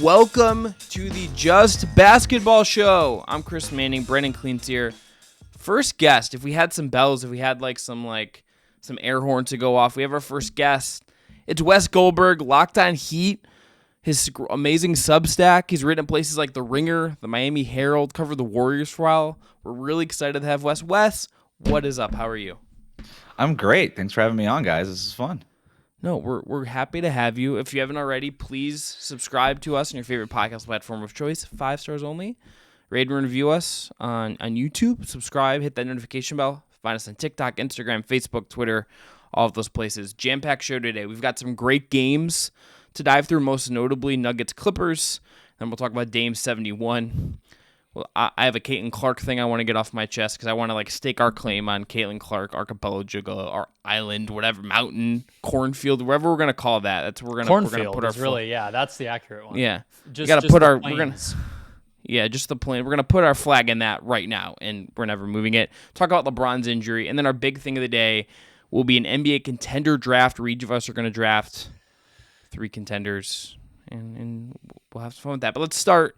Welcome to the Just Basketball Show. I'm Chris Manning, Brendon Kleen's here. First guest, if we had some bells, if we had some air horn to go off, we have our first guest. It's Wes Goldberg, Locked On Heat, his amazing Substack. He's written in places like The Ringer, the Miami Herald, covered the Warriors for a while. We're really excited to have Wes. Wes, what is up? How are you? I'm great. Thanks for having me on, guys. This is fun. No, we're happy to have you. If you haven't already, please subscribe to us on your favorite podcast platform of choice. 5 stars only. Rate and review us on YouTube. Subscribe. Hit that notification bell. Find us on TikTok, Instagram, Facebook, Twitter, all of those places. Jam-packed show today. We've got some great games to dive through, most notably Nuggets Clippers. Then we'll talk about Dame 71. Well, I have a Caitlin Clark thing I want to get off my chest because I want to stake our claim on Caitlin Clark, archipelago, our island, whatever, mountain, cornfield, whatever we're gonna call that. That's where we're gonna put our that's the accurate one. Yeah, just the plane. We're gonna put our flag in that right now, and we're never moving it. Talk about LeBron's injury, and then our big thing of the day will be an NBA contender draft where each of us are gonna draft 3 contenders, and we'll have some fun with that. But let's start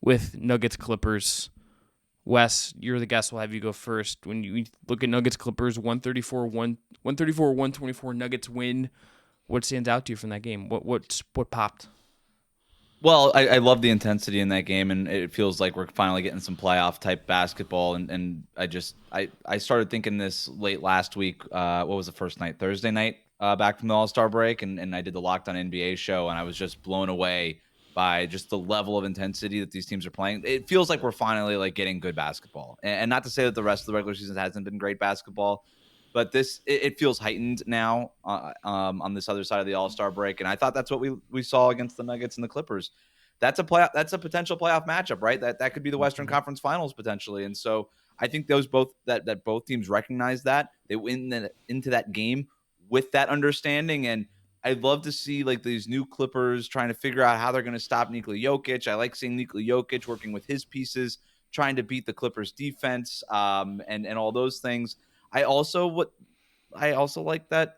with Nuggets Clippers. Wes, you're the guest. We'll have you go first. When you look at Nuggets Clippers, 134-124 Nuggets win. What stands out to you from that game? What popped? Well, I love the intensity in that game, and it feels like we're finally getting some playoff type basketball. And I started thinking this late last week. What was the first night? Thursday night, back from the All-Star break, and I did the Locked On NBA show, and I was just blown away by just the level of intensity that these teams are playing. It feels like we're finally getting good basketball, and not to say that the rest of the regular season hasn't been great basketball, but it feels heightened now on this other side of the All-Star break. And I thought that's what we saw against the Nuggets and the Clippers. That's a potential playoff matchup, right? That could be the Western Conference Finals potentially. And so I think both teams recognize that. They went into that game with that understanding, and I'd love to see these new Clippers trying to figure out how they're going to stop Nikola Jokic. I like seeing Nikola Jokic working with his pieces, trying to beat the Clippers defense, and all those things. I also like that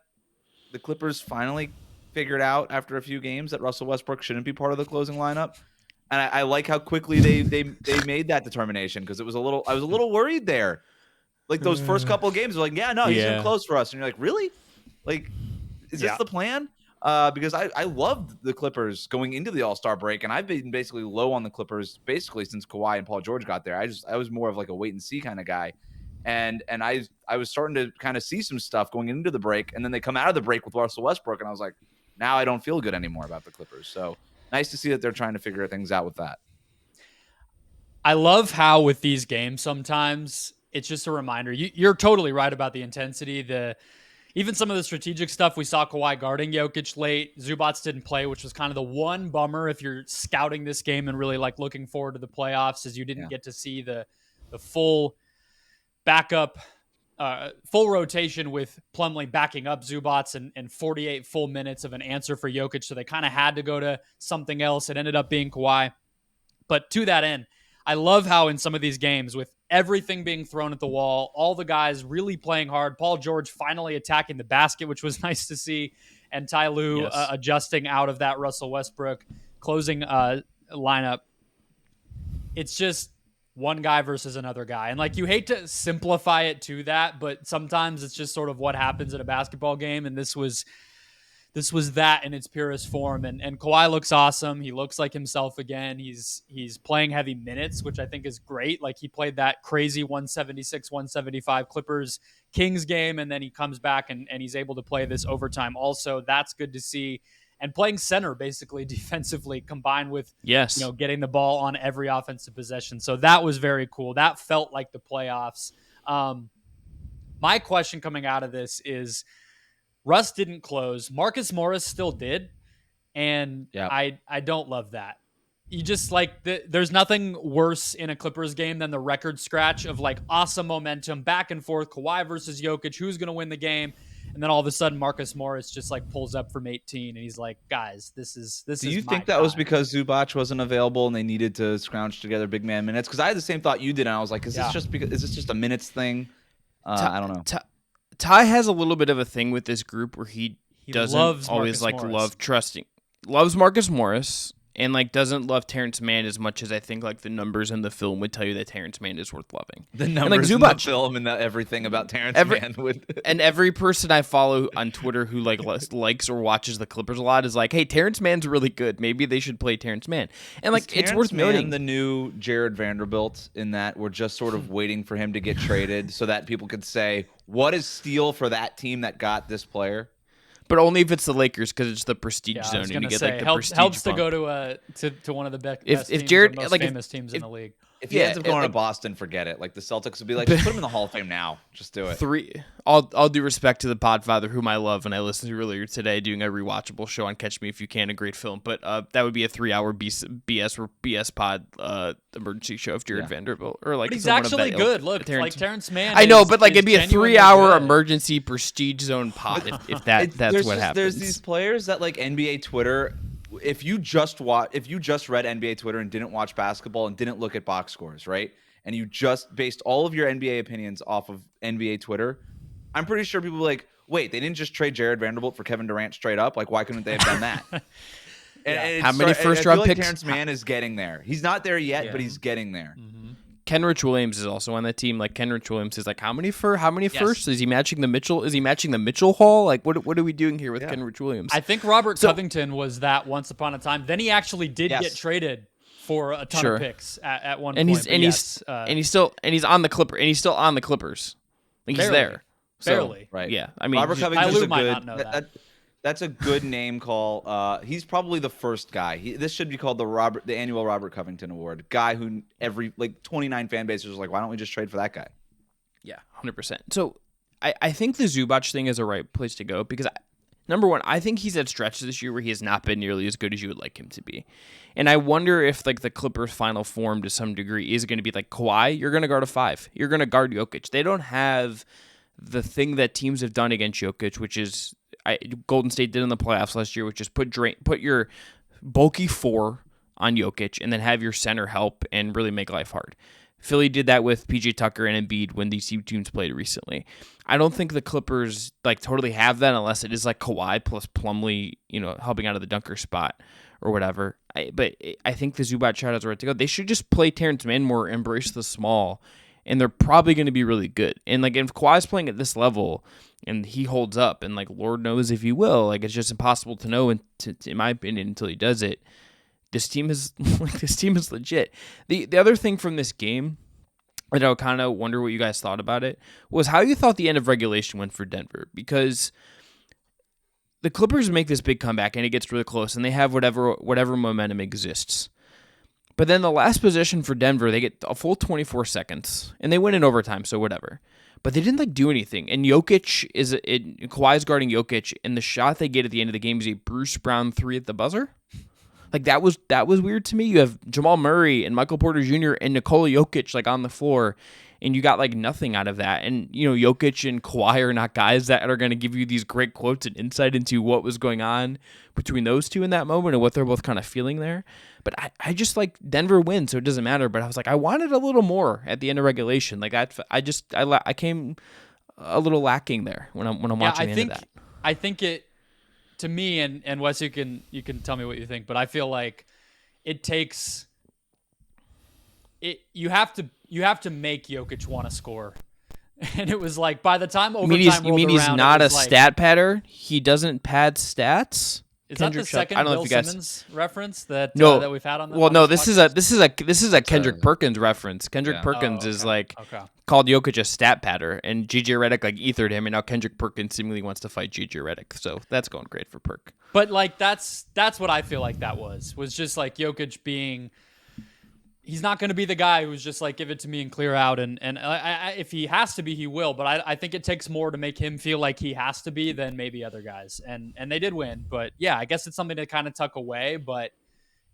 the Clippers finally figured out after a few games that Russell Westbrook shouldn't be part of the closing lineup. And I like how quickly they made that determination, because I was a little worried there. Those first couple of games, he's going to close for us. And you're like, really? Is this the plan? Because I loved the Clippers going into the All-Star break, and I've been basically low on the Clippers basically since Kawhi and Paul George got there. I was more of a wait and see kind of guy, and I was starting to kind of see some stuff going into the break, and then they come out of the break with Russell Westbrook, and I was like, now I don't feel good anymore about the Clippers. So nice to see that they're trying to figure things out with that. I love how with these games sometimes it's just a reminder. You're totally right about the intensity. Even some of the strategic stuff, we saw Kawhi guarding Jokic late. Zubac didn't play, which was kind of the one bummer if you're scouting this game and really looking forward to the playoffs, is you didn't get to see the full backup, full rotation with Plumlee backing up Zubac and 48 full minutes of an answer for Jokic. So they kind of had to go to something else. It ended up being Kawhi. But to that end, I love how in some of these games, with everything being thrown at the wall, all the guys really playing hard, Paul George finally attacking the basket, which was nice to see, and Ty Lue adjusting out of that Russell Westbrook closing lineup. It's just one guy versus another guy. And you hate to simplify it to that, but sometimes it's just sort of what happens at a basketball game, and this was that in its purest form. And Kawhi looks awesome. He looks like himself again. He's playing heavy minutes, which I think is great. He played that crazy 176-175 Clippers Kings game, and then he comes back and he's able to play this overtime also. That's good to see. And playing center basically defensively, combined with getting the ball on every offensive possession. So that was very cool. That felt like the playoffs. My question coming out of this is, Russ didn't close. Marcus Morris still did. And I don't love that. You just there's nothing worse in a Clippers game than the record scratch of awesome momentum, back and forth, Kawhi versus Jokic, who's going to win the game? And then all of a sudden Marcus Morris just pulls up from 18 and he's like, guys, this is Do you think that was because Zubac wasn't available and they needed to scrounge together big man minutes? Because I had the same thought you did, and I was like, is this just a minutes thing? I don't know. Ty has a little bit of a thing with this group where he doesn't always loves love trusting. Loves Marcus Morris. and like doesn't love Terrence Mann as much as I think like the numbers in the film would tell you that Terrence Mann is worth loving. The numbers in the film and everything about Terrence Mann would. And every person I follow on Twitter who like likes or watches the Clippers a lot is like, hey, Terrence Mann's really good. Maybe they should play Terrence Mann. And like it's worth noting the new Jared Vanderbilt in that we're just sort of waiting for him to get traded so that people could say, what is steal for that team that got this player? But only if it's the Lakers, because it's the prestige zone. And you get like the prestige helps bump. to go to one of the best if Jared, most like, famous teams in the league. If he ends up going to Boston, forget it. Like the Celtics would be like, just put him in the Hall of Fame now. Just do it. All due respect to the Podfather, whom I love and I listened to earlier today, doing a rewatchable show on Catch Me If You Can, a great film. But that would be a 3-hour BS pod emergency show of Jared Vanderbilt or like. But he's actually good. Look, like Terrence Mann. I know, but like it'd be a 3-hour emergency prestige zone pod if that's what happens. There's these players that like NBA Twitter. If you just read NBA Twitter and didn't watch basketball and didn't look at box scores, right? And you just based all of your NBA opinions off of NBA Twitter, I'm pretty sure people were like, wait, they didn't just trade Jared Vanderbilt for Kevin Durant straight up? Like, why couldn't they have done that? And how many first-round picks? Terrence Mann is getting there. He's not there yet, but he's getting there. Mm-hmm. Kenrich Williams is also on that team. Like Kenrich Williams is like, how many firsts? Is he matching the Mitchell? Is he matching the Mitchell Haul? Like, what are we doing here with Kenrich Williams? I think Robert Covington was that once upon a time. Then he actually did get traded for a ton of picks at one point. He's on the Clippers. And he's still on the Clippers. Like he's there. Barely. Right. Yeah. I mean, Robert Covington's might not know that. That's a good name call. He's probably the first guy. This should be called the annual Robert Covington Award. Guy who every 29 fan bases was like, why don't we just trade for that guy? Yeah, 100%. So I think the Zubac thing is a right place to go because number one, I think he's had stretches this year where he has not been nearly as good as you would like him to be. And I wonder if like the Clippers' final form to some degree is going to be like Kawhi, you're going to guard a 5. You're going to guard Jokic. They don't have the thing that teams have done against Jokic, which is Golden State did in the playoffs last year, which is put your bulky 4 on Jokic and then have your center help and really make life hard. Philly did that with PJ Tucker and Embiid when these two teams played recently. I don't think the Clippers like totally have that unless it is like Kawhi plus Plumlee, helping out of the dunker spot or whatever. But I think the Zubac shot is right to go. They should just play Terrence Mann more, embrace the small, and they're probably going to be really good. And like if Kawhi's playing at this level and he holds up, and like Lord knows if he will, like it's just impossible to know, in my opinion, until he does it. This team is legit. The other thing from this game that I kind of wonder what you guys thought about it was how you thought the end of regulation went for Denver, because the Clippers make this big comeback and it gets really close and they have whatever momentum exists. But then the last possession for Denver, they get a full 24 seconds and they win in overtime, so whatever. But they didn't do anything. And Kawhi's guarding Jokic, and the shot they get at the end of the game is a Bruce Brown 3 at the buzzer. Like that was weird to me. You have Jamal Murray and Michael Porter Jr. and Nikola Jokic on the floor, and you got nothing out of that. And Jokic and Kawhi are not guys that are going to give you these great quotes and insight into what was going on between those two in that moment and what they're both kind of feeling there. But I just Denver wins, so it doesn't matter. But I was I wanted a little more at the end of regulation. I came a little lacking there when I'm watching the end of that. I think it. To me, and Wes, you can tell me what you think, but I feel like it takes it. You have to make Jokic want to score, and it was by the time overtime you mean he's not a stat padder? He doesn't pad stats. Is that the second Bill Simmons reference that we've had on the? Well, no, this is a Kendrick Perkins reference. Kendrick Perkins is called Jokic a stat patter, and JJ Redick ethered him, and now Kendrick Perkins seemingly wants to fight JJ Redick. So that's going great for Perk. But that's what I feel like that was just Jokic being. He's not going to be the guy who's just give it to me and clear out. And if he has to be, he will. But I think it takes more to make him feel like he has to be than maybe other guys. And they did win. But yeah, I guess it's something to kind of tuck away. But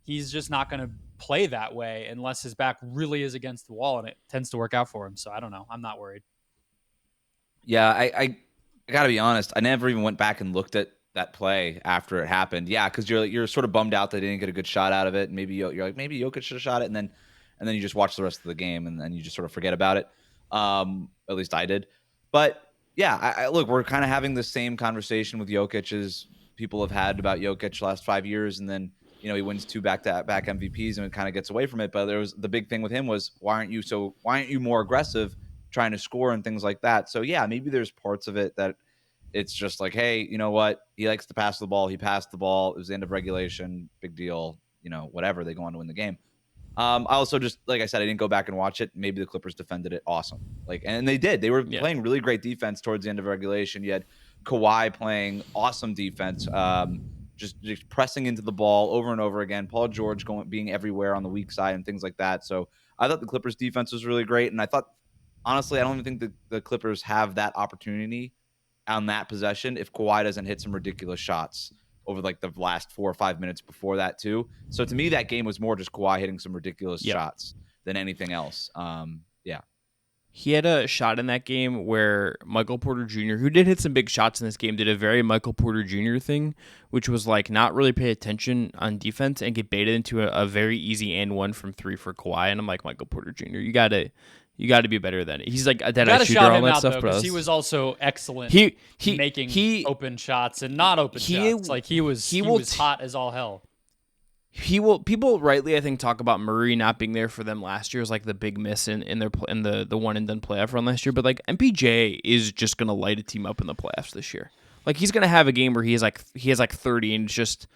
he's just not going to play that way unless his back really is against the wall. And it tends to work out for him. So I don't know. I'm not worried. Yeah, I got to be honest. I never even went back and looked at that play after it happened. Yeah, because you're sort of bummed out that they didn't get a good shot out of it. Maybe you're maybe Jokic should have shot it, and then you just watch the rest of the game, and then you just sort of forget about it. At least I did. But yeah, I look, we're kind of having the same conversation with Jokic as people have had about Jokic the last 5 years, and then he wins 2 back-to-back MVPs and it kind of gets away from it. But there was the big thing with him was why aren't you more aggressive trying to score and things like that? So yeah, maybe there's parts of it that it's just like, hey, you know what? He likes to pass the ball. He passed the ball. It was the end of regulation. Big deal. Whatever. They go on to win the game. I also just, like I said, I didn't go back and watch it. Maybe the Clippers defended it awesome. And they did. They were playing really great defense towards the end of regulation. You had Kawhi playing awesome defense, just pressing into the ball over and over again. Paul George being everywhere on the weak side and things like that. So I thought the Clippers defense was really great. And I thought, honestly, I don't even think the Clippers have that opportunity on that possession if Kawhi doesn't hit some ridiculous shots over like the last 4 or 5 minutes before that too. So to me, that game was more just Kawhi hitting some ridiculous shots than anything else. He had a shot in that game where Michael Porter Jr., who did hit some big shots in this game, did a very Michael Porter Jr. thing, which was like not really pay attention on defense and get baited into a very easy and 1 from 3 for Kawhi. And I'm like, Michael Porter Jr., you got to be better than it. He's like a dead-eye shooter, all that stuff. But he was also excellent making open shots and not open shots. Like he was hot as all hell. People rightly, I think, talk about Murray not being there for them last year as like the big miss in the one and done playoff run last year. But like MPJ is just gonna light a team up in the playoffs this year. Like he's gonna have a game where he has like 30 and it's just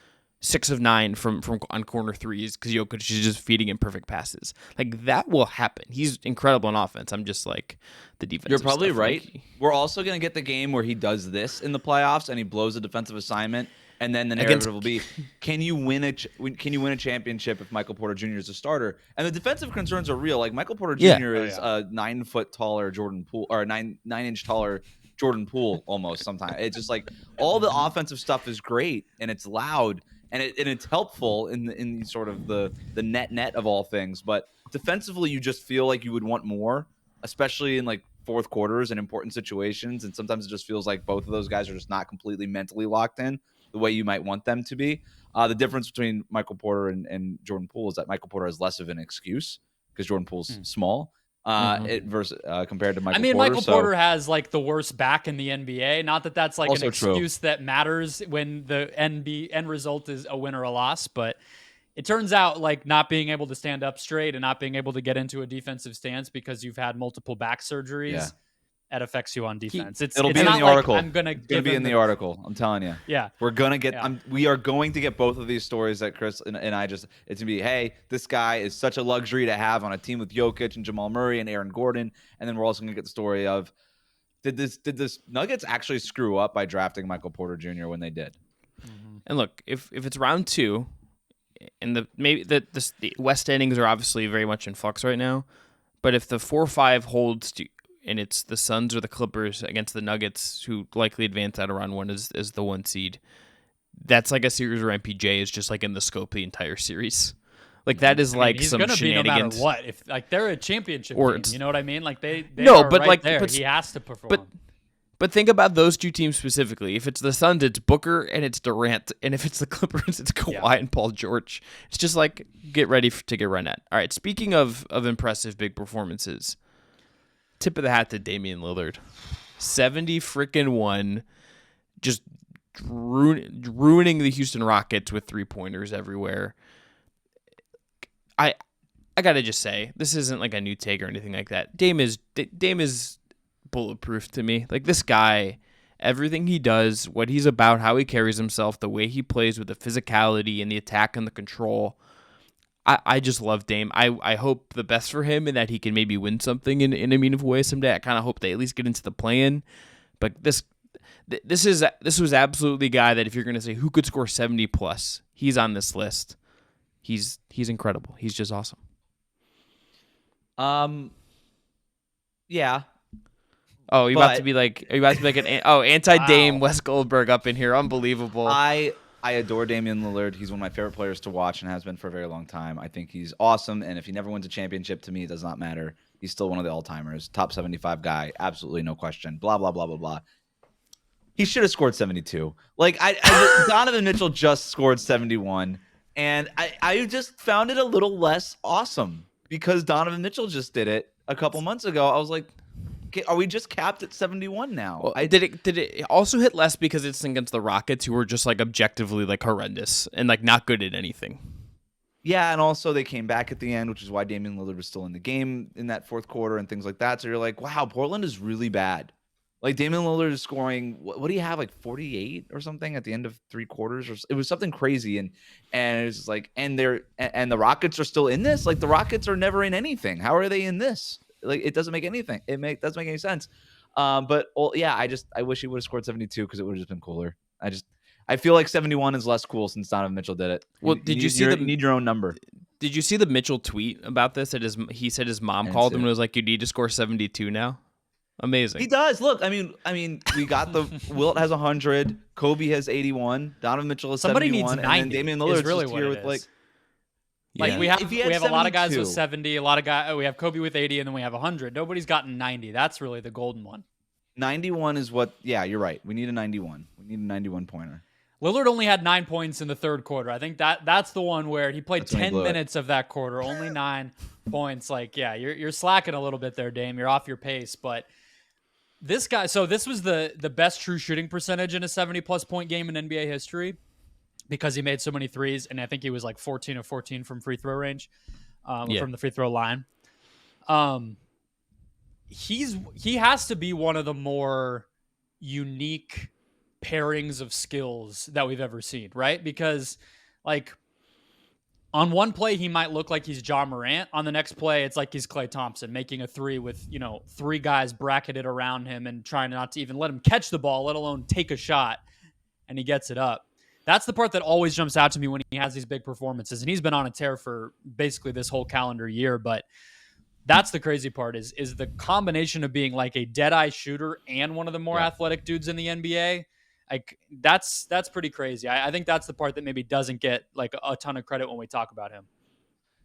6 of 9 from on corner threes because Jokic is just feeding him perfect passes. Like that will happen. He's incredible on offense. I'm just like the defense. You're probably right. Like, we're also gonna get the game where he does this in the playoffs and he blows a defensive assignment. And then the narrative will be, can you win a championship if Michael Porter Jr. is a starter? And the defensive concerns are real. Like Michael Porter Jr. is a 9 foot taller Jordan Poole, or 9 inch taller Jordan Poole almost. Sometimes it's just like all the offensive stuff is great and it's loud and it's helpful in sort of the net of all things. But defensively, you just feel like you would want more, especially in like fourth quarters and important situations. And sometimes it just feels like both of those guys are just not completely mentally locked in the way you might want them to be. The difference between Michael Porter and Jordan Poole is that Michael Porter has less of an excuse because Jordan Poole's small compared to Michael Porter. I mean, Michael Porter has like the worst back in the NBA. Not that that's like an excuse that matters when the end result is a win or a loss, but it turns out like not being able to stand up straight and not being able to get into a defensive stance because you've had multiple back surgeries. Yeah. That affects you on defense. It'll be in the article. I'm gonna be in the article. I'm telling you. Yeah, we're gonna get. Yeah. We are going to get both of these stories that Chris and I just. It's gonna be, hey, this guy is such a luxury to have on a team with Jokic and Jamal Murray and Aaron Gordon, and then we're also gonna get the story of, did this Nuggets actually screw up by drafting Michael Porter Jr. when they did? Mm-hmm. And look, if it's round 2, and the West standings are obviously very much in flux right now, but if the 4-5 holds and it's the Suns or the Clippers against the Nuggets, who likely advance out of round 1 as the 1 seed, that's like a series where MPJ is just like in the scope of the entire series. Like that is like he's some gonna shenanigans. Be no matter what, if like they're a championship team, you know what I mean? Like they no, are but right like there. He has to perform. But think about those two teams specifically. If it's the Suns, it's Booker and it's Durant, and if it's the Clippers, it's Kawhi and Paul George. It's just like get ready to get run at. All right. Speaking of impressive big performances. Tip of the hat to Damian Lillard. 70-1, just ruining the Houston Rockets with 3-pointers everywhere. I gotta just say, this isn't like a new take or anything like that. Dame is bulletproof to me. Like this guy, everything he does, what he's about, how he carries himself, the way he plays with the physicality and the attack and the control. I just love Dame. I hope the best for him and that he can maybe win something in a meaningful way someday. I kind of hope they at least get into the play-in. But this was absolutely a guy that if you're going to say who could score 70 plus, he's on this list. He's incredible. He's just awesome. Yeah. Oh, you're about to be like an anti-Dame Wes Goldberg up in here. Unbelievable. I adore Damian Lillard. He's one of my favorite players to watch and has been for a very long time. I think he's awesome, and if he never wins a championship, to me, it does not matter. He's still one of the all-timers, top 75 guy, absolutely no question. Blah, blah, blah, blah, blah. He should have scored 72. Like, Donovan Mitchell just scored 71, and I just found it a little less awesome because Donovan Mitchell just did it a couple months ago. I was like, Are we just capped at 71 now? Well, did it also hit less because it's against the Rockets, who were just like objectively like horrendous and like not good at anything? Yeah, and also they came back at the end, which is why Damian Lillard was still in the game in that fourth quarter and things like that. So you're like, wow, Portland is really bad. Like Damian Lillard is scoring, what do you have, like 48 or something at the end of three quarters? Or it was something crazy, and it's like, and the Rockets are still in this. Like the Rockets are never in anything. How are they in this? Like it doesn't make anything. Doesn't make any sense. But yeah, I wish he would have scored 72 because it would have just been cooler. I feel like 71 is less cool since Donovan Mitchell did it. Well, you need your own number? Did you see the Mitchell tweet about this? He said his mom called him and was like, "You need to score 72 now." Amazing. He does. Look, I mean, we got the Wilt has 100, Kobe has 81, Donovan Mitchell has 71, needs 90, and then Damian Lillard's really just here with is. Yeah. we have a lot of guys 72. with 70, we have Kobe with 80, and then we have 100. Nobody's gotten 90. That's really the golden one. 91 is what. Yeah, you're right. We need a 91. We need a 91 pointer. Lillard only had 9 points in the third quarter. I think that's the one where he played 10 minutes of that quarter, only 9 points. Like, yeah, you're slacking a little bit there, Dame. You're off your pace. But this guy, so this was the best true shooting percentage in a 70-plus point game in NBA history because he made so many threes, and I think he was like 14 of 14 from free throw range, from the free throw line. He has to be one of the more unique pairings of skills that we've ever seen, right? Because like on one play he might look like he's Ja Morant, on the next play it's like he's Klay Thompson making a three with 3 guys bracketed around him and trying not to even let him catch the ball, let alone take a shot, and he gets it up. That's the part that always jumps out to me when he has these big performances, and he's been on a tear for basically this whole calendar year. But that's the crazy part is the combination of being like a dead-eye shooter and one of the more athletic dudes in the NBA. Like that's pretty crazy. I think that's the part that maybe doesn't get like a ton of credit when we talk about him.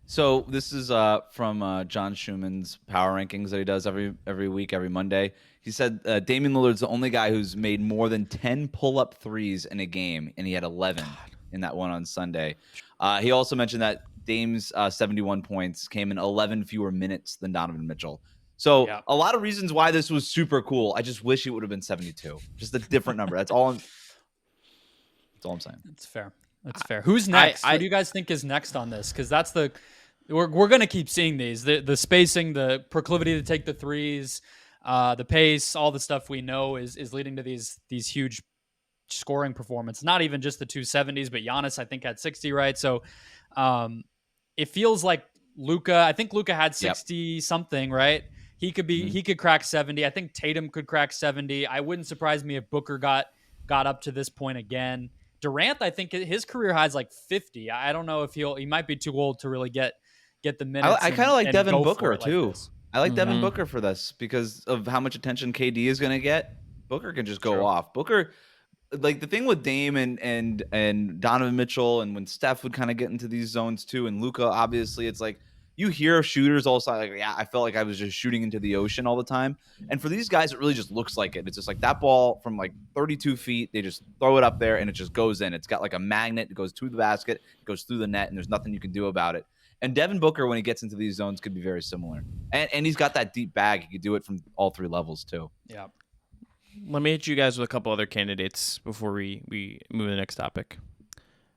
So this is from John Schumann's power rankings that he does every week, every Monday. He said Damian Lillard's the only guy who's made more than 10 pull-up threes in a game, and he had 11 in that one on Sunday. He also mentioned that Dame's 71 points came in 11 fewer minutes than Donovan Mitchell. So a lot of reasons why this was super cool. I just wish it would have been 72. Just a different number. That's all I'm saying. That's fair. That's fair. Who's next? Who do you guys think is next on this? Because that's we're going to keep seeing these. The spacing, the proclivity to take the threes, the pace, all the stuff we know is leading to these huge scoring performances. Not even just the 270s, but Giannis, I think, had 60, right? So it feels like Luka. I think Luka had 60 something, right? He could crack 70. I think Tatum could crack 70. I wouldn't surprise me if Booker got up to this point again. Durant, I think his career high is like 50. I don't know if he might be too old to really get the minutes. I kind of like Devin Booker too. Like I like Devin Booker for this because of how much attention KD is going to get. Booker can just go off. Booker, like the thing with Dame and Donovan Mitchell, and when Steph would kind of get into these zones too, and Luka, obviously, it's like you hear shooters also like, I felt like I was just shooting into the ocean all the time. And for these guys, it really just looks like it. It's just like that ball from like 32 feet, they just throw it up there and it just goes in. It's got like a magnet. It goes to the basket, it goes through the net, and there's nothing you can do about it. And Devin Booker, when he gets into these zones, could be very similar. And he's got that deep bag. He could do it from all 3 levels too. Yeah. Let me hit you guys with a couple other candidates before we move to the next topic.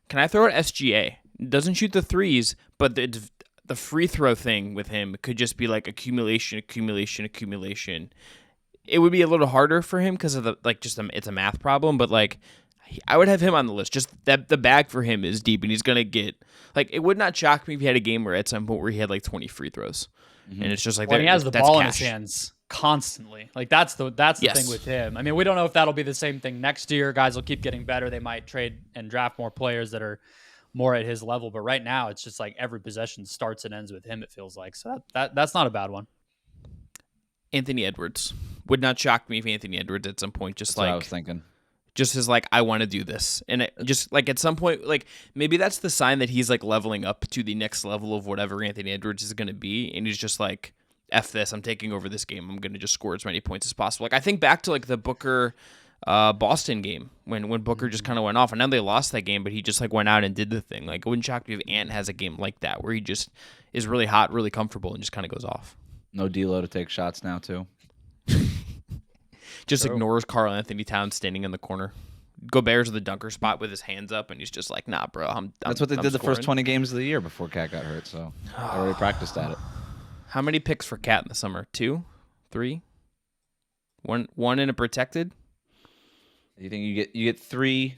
Can I throw out SGA? Doesn't shoot the threes, but the free throw thing with him could just be like accumulation. It would be a little harder for him because of it's a math problem, but like I would have him on the list. Just that the bag for him is deep, and he's gonna get like it would not shock me if he had a game where at some point where he had like 20 free throws, and it's just like he has the ball in his hands constantly. Like that's the thing with him. I mean, we don't know if that'll be the same thing next year. Guys will keep getting better. They might trade and draft more players that are more at his level, but right now it's just like every possession starts and ends with him, it feels like. So that's not a bad one. Anthony Edwards. Would not shock me if Anthony Edwards at some point just that's what I was thinking. Just is like, I want to do this. And it just like at some point, like maybe that's the sign that he's like leveling up to the next level of whatever Anthony Edwards is going to be. And he's just like, F this, I'm taking over this game. I'm going to just score as many points as possible. Like I think back to like the Booker Boston game when Booker just kind of went off, and now they lost that game, but he just like went out and did the thing. Like it wouldn't shock me if Ant has a game like that where he just is really hot, really comfortable, and just kind of goes off. No D'Lo to take shots now too. just True. ignores Karl Anthony Towns standing in the corner. Gobert's in the dunker spot with his hands up, and he's just like, "Nah, bro, That's what they did the scoring. first 20 games of the year before Cat got hurt. So I already practiced at it. How many picks for Cat in the summer? 2, 3, one in a protected. You think you get 3,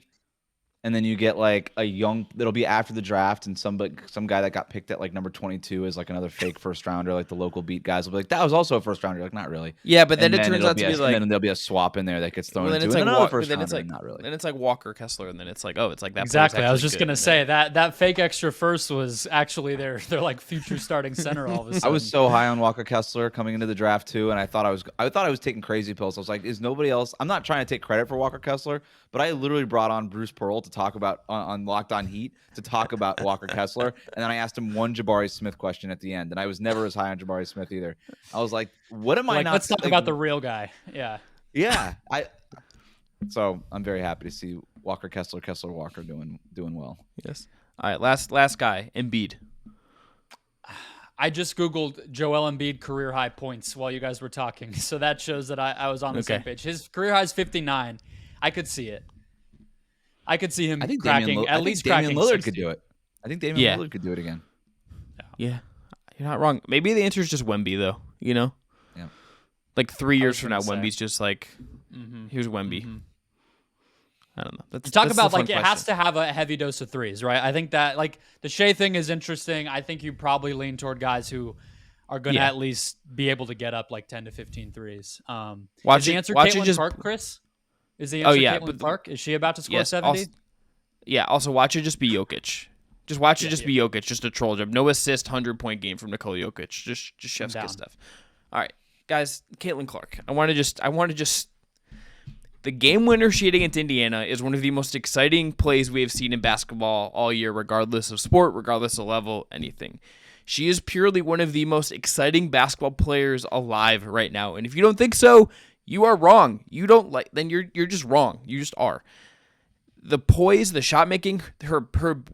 and then you get like a young that'll be after the draft, and some guy that got picked at like number 22 is like another fake first rounder. Like the local beat guys will be like, that was also a first rounder. Like, not really. Yeah, but then And it turns out to be like, and then there'll be a swap in there that gets thrown well, then into it's like another first then rounder. it's like Not really. Then it's like Walker Kessler, and then it's like, oh, it's like that. Exactly. I was just going gonna say that fake extra first was actually their like future starting center all of a sudden. I was so high on Walker Kessler coming into the draft too, and I thought I was taking crazy pills. I was like, is nobody else? I'm not trying to take credit for Walker Kessler, but I literally brought on Bruce Pearl to talk about on Locked On Heat to talk about Walker Kessler, and then I asked him one Jabari Smith question at the end, and I was never as high on Jabari Smith either. I was like, what am I like, not? let's talk about the real guy. Yeah. Yeah, So I'm very happy to see Walker Walker doing well. Yes. All right, last guy, Embiid. I just Googled Joel Embiid career high points while you guys were talking. So that shows that I was on the same page. His career high is 59. I could see it. I could see him cracking Damian Lillard 60. could do it. I think Damian Lillard could do it again. Yeah, you're not wrong. Maybe the answer is just Wemby, though. You know? Yeah. Like 3 years from now, Wemby's just like, here's Wemby. Mm-hmm. I don't know. Talk about like it has to have a heavy dose of threes, right? I think that like the Shea thing is interesting. I think you probably lean toward guys who are going to at least be able to get up like 10 to 15 threes. Is the answer Caitlin Clark, Chris? Is the answer Caitlin Clark? Is she about to score 70? Also watch it just be Jokic. Just watch it just be Jokic, just a troll job. No assist, 100-point game from Nikola Jokic. Just chef's kiss stuff. All right, guys, Caitlin Clark. I want to just the game winner she hit against Indiana is one of the most exciting plays we have seen in basketball all year, regardless of sport, regardless of level, anything. She is purely one of the most exciting basketball players alive right now. And if you don't think so, you are wrong. Then you're just wrong. You just are. The poise, the shot making, her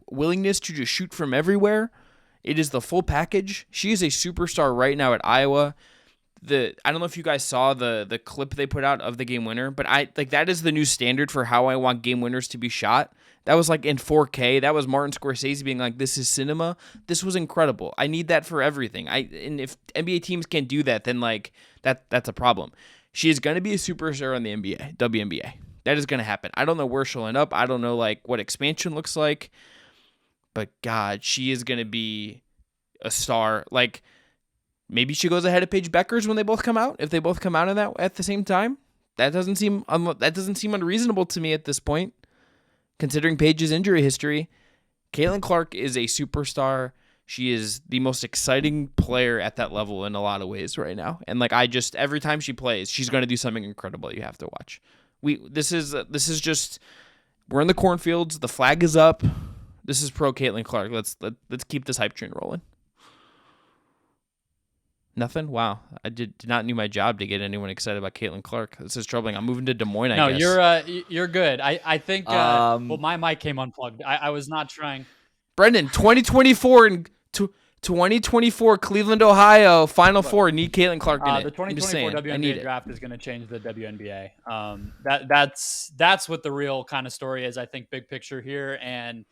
willingness to just shoot from everywhere, it is the full package. She is a superstar right now at Iowa. I don't know if you guys saw the clip they put out of the game winner, but that is the new standard for how I want game winners to be shot. That was like in 4K. That was Martin Scorsese being like, "This is cinema." This was incredible. I need that for everything. And if NBA teams can't do that, then like that's a problem. She is going to be a superstar on the NBA, WNBA. That is going to happen. I don't know where she'll end up. I don't know like what expansion looks like, but God, she is going to be a star. Like maybe she goes ahead of Paige Beckers when they both come out. If they both come out in that at the same time, that doesn't seem unreasonable to me at this point. Considering Paige's injury history, Caitlin Clark is a superstar. She is the most exciting player at that level in a lot of ways right now. And like every time she plays, she's going to do something incredible. You have to watch. This is just we're in the cornfields. The flag is up. This is pro Caitlin Clark. Let's keep this hype train rolling. Nothing? Wow. I did not do my job to get anyone excited about Caitlin Clark. This is troubling. I'm moving to Des Moines, I guess. No, you're good. I think well, my mic came unplugged. I was not trying. Brendon, 2024 Cleveland, Ohio, Final Four, need Caitlin Clark in it. The 2024 WNBA draft is going to change the WNBA. That's what the real kind of story is, I think, big picture here. And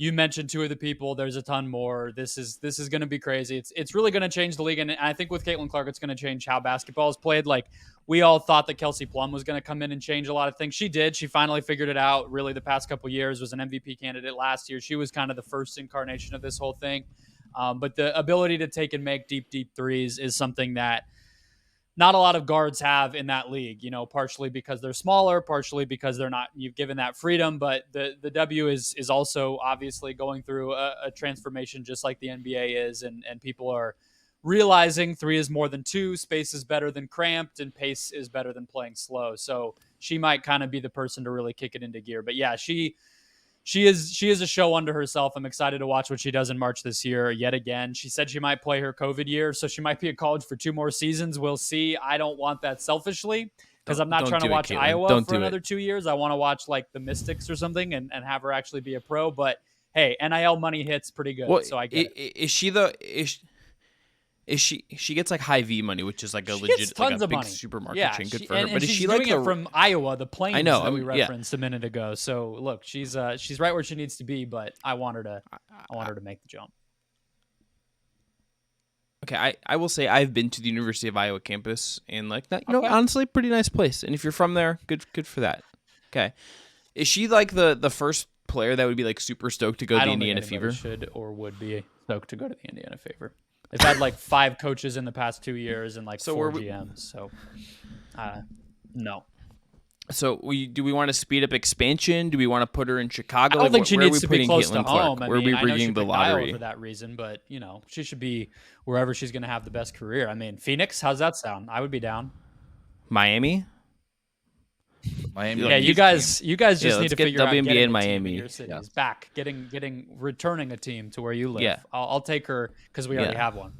you mentioned 2 of the people. There's a ton more. This is going to be crazy. It's really going to change the league, and I think with Caitlin Clark, it's going to change how basketball is played. Like we all thought that Kelsey Plum was going to come in and change a lot of things. She did. She finally figured it out. Really, the past couple years, was an MVP candidate last year. She was kind of the first incarnation of this whole thing. But the ability to take and make deep threes is something that not a lot of guards have in that league, you know, partially because they're smaller, partially because you've given that freedom. But the W is also obviously going through a transformation just like the NBA is. And people are realizing 3 is more than 2, space is better than cramped, and pace is better than playing slow. So she might kind of be the person to really kick it into gear. But yeah, she is a show unto herself. I'm excited to watch what she does in March this year. Yet again, she said she might play her COVID year, so she might be at college for 2 more seasons. We'll see. I don't want that selfishly because I'm not trying to watch Iowa for another 2 years. I want to watch like the Mystics or something and have her actually be a pro. But hey, NIL money hits pretty good, so I get it. Is She gets like high V money, which is like a She legit gets tons like a of big money. supermarket Yeah, chain. Good she- for her. and But is she's she doing like it from Iowa, the plains know, that we yeah. referenced a minute ago. So look, she's right where she needs to be, but I want her to make the jump. Okay, I will say I've been to the University of Iowa campus and like that, Okay. honestly, pretty nice place. And if you're from there, good for that. Okay, is she like the first player that would be like super stoked to go to I the don't think Indiana anybody Fever? should or would be stoked to go to the Indiana Fever. They've had like 5 coaches in the past 2 years and like So 4 were we- GMs. So, no. So do we want to speed up expansion? Do we want to put her in Chicago? I don't think she where are needs we to be putting close Caitlin to Clark? home. I Where are we mean, I know she bringing the picked Iowa lottery? for that reason, but she should be wherever she's going to have the best career. I mean, Phoenix, how's that sound? I would be down. Miami. Miami. Yeah, you guys just Yeah, need let's to get figure out WNBA getting in a team Miami. in your cities Yes. back, returning a team to where you live. Yeah. I'll take her because we already Yeah. have one.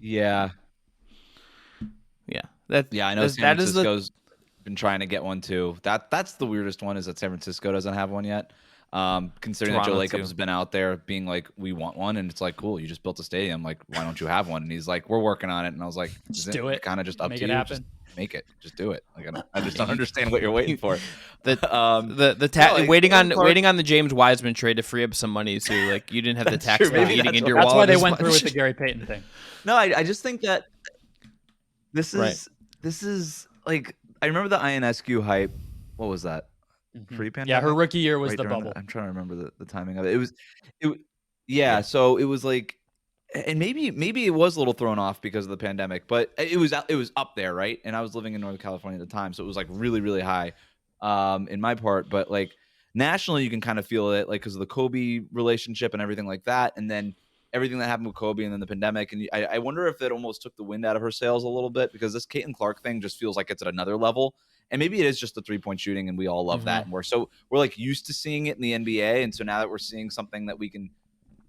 Yeah. Yeah, Yeah, I know San that is the Francisco's been trying to get one too. That's the weirdest one is that San Francisco doesn't have one yet. Considering that Joe Toronto, Lacob too. has been out there being like, we want one, and it's like, cool, you just built a stadium, like, why don't you have one? And he's like, we're working on it, and I was like, Just do it. Kind of just up Make to it you, happen. just make it, just do it. Like, I just don't understand what you're waiting for. the No, like, waiting on Caitlin Clark- waiting on the James Wiseman trade to free up some money, so like you didn't have the That's tax true. bill Maybe eating that's into what- your That's why wallet they as went through much. with the Gary Payton thing. No, I just think that this is Right. this is like, I remember the INSQ hype. What was that? Pre-pandemic? Yeah, her rookie year was Right the during bubble. I'm trying to remember the timing of it. Yeah, so it was like, and maybe it was a little thrown off because of the pandemic, but it was up there, right? And I was living in Northern California at the time, so it was like really, really high in my part. But like nationally, you can kind of feel it, like because of the Kobe relationship and everything like that, and then everything that happened with Kobe and then the pandemic. And I wonder if it almost took the wind out of her sails a little bit, because this Caitlin Clark thing just feels like it's at another level. And maybe it is just the 3-point shooting, and we all love that. And we're like used to seeing it in the NBA, and so now that we're seeing something that we can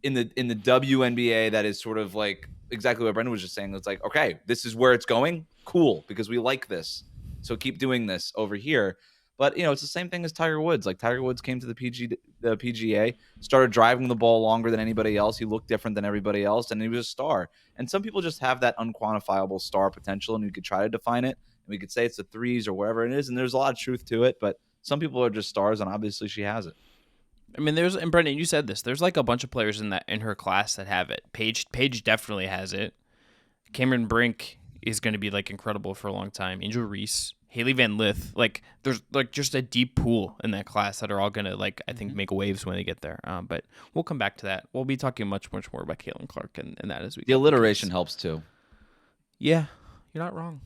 in the WNBA that is sort of like exactly what Brendon was just saying. It's like, okay, this is where it's going. Cool, because we like this. So keep doing this over here. But it's the same thing as Tiger Woods. Like Tiger Woods came to the PGA, started driving the ball longer than anybody else. He looked different than everybody else, and he was a star. And some people just have that unquantifiable star potential, and you could try to define it. We could say it's the threes or wherever it is, and there's a lot of truth to it, but some people are just stars, and obviously she has it. I mean, and Brendon, you said this. There's like a bunch of players in her class that have it. Paige definitely has it. Cameron Brink is going to be like incredible for a long time. Angel Reese, Haley Van Lith, like there's like just a deep pool in that class that are all going to like I think make waves when they get there. But we'll come back to that. We'll be talking much more about Caitlin Clark and that as we The go, alliteration because- helps too. Yeah, you're not wrong.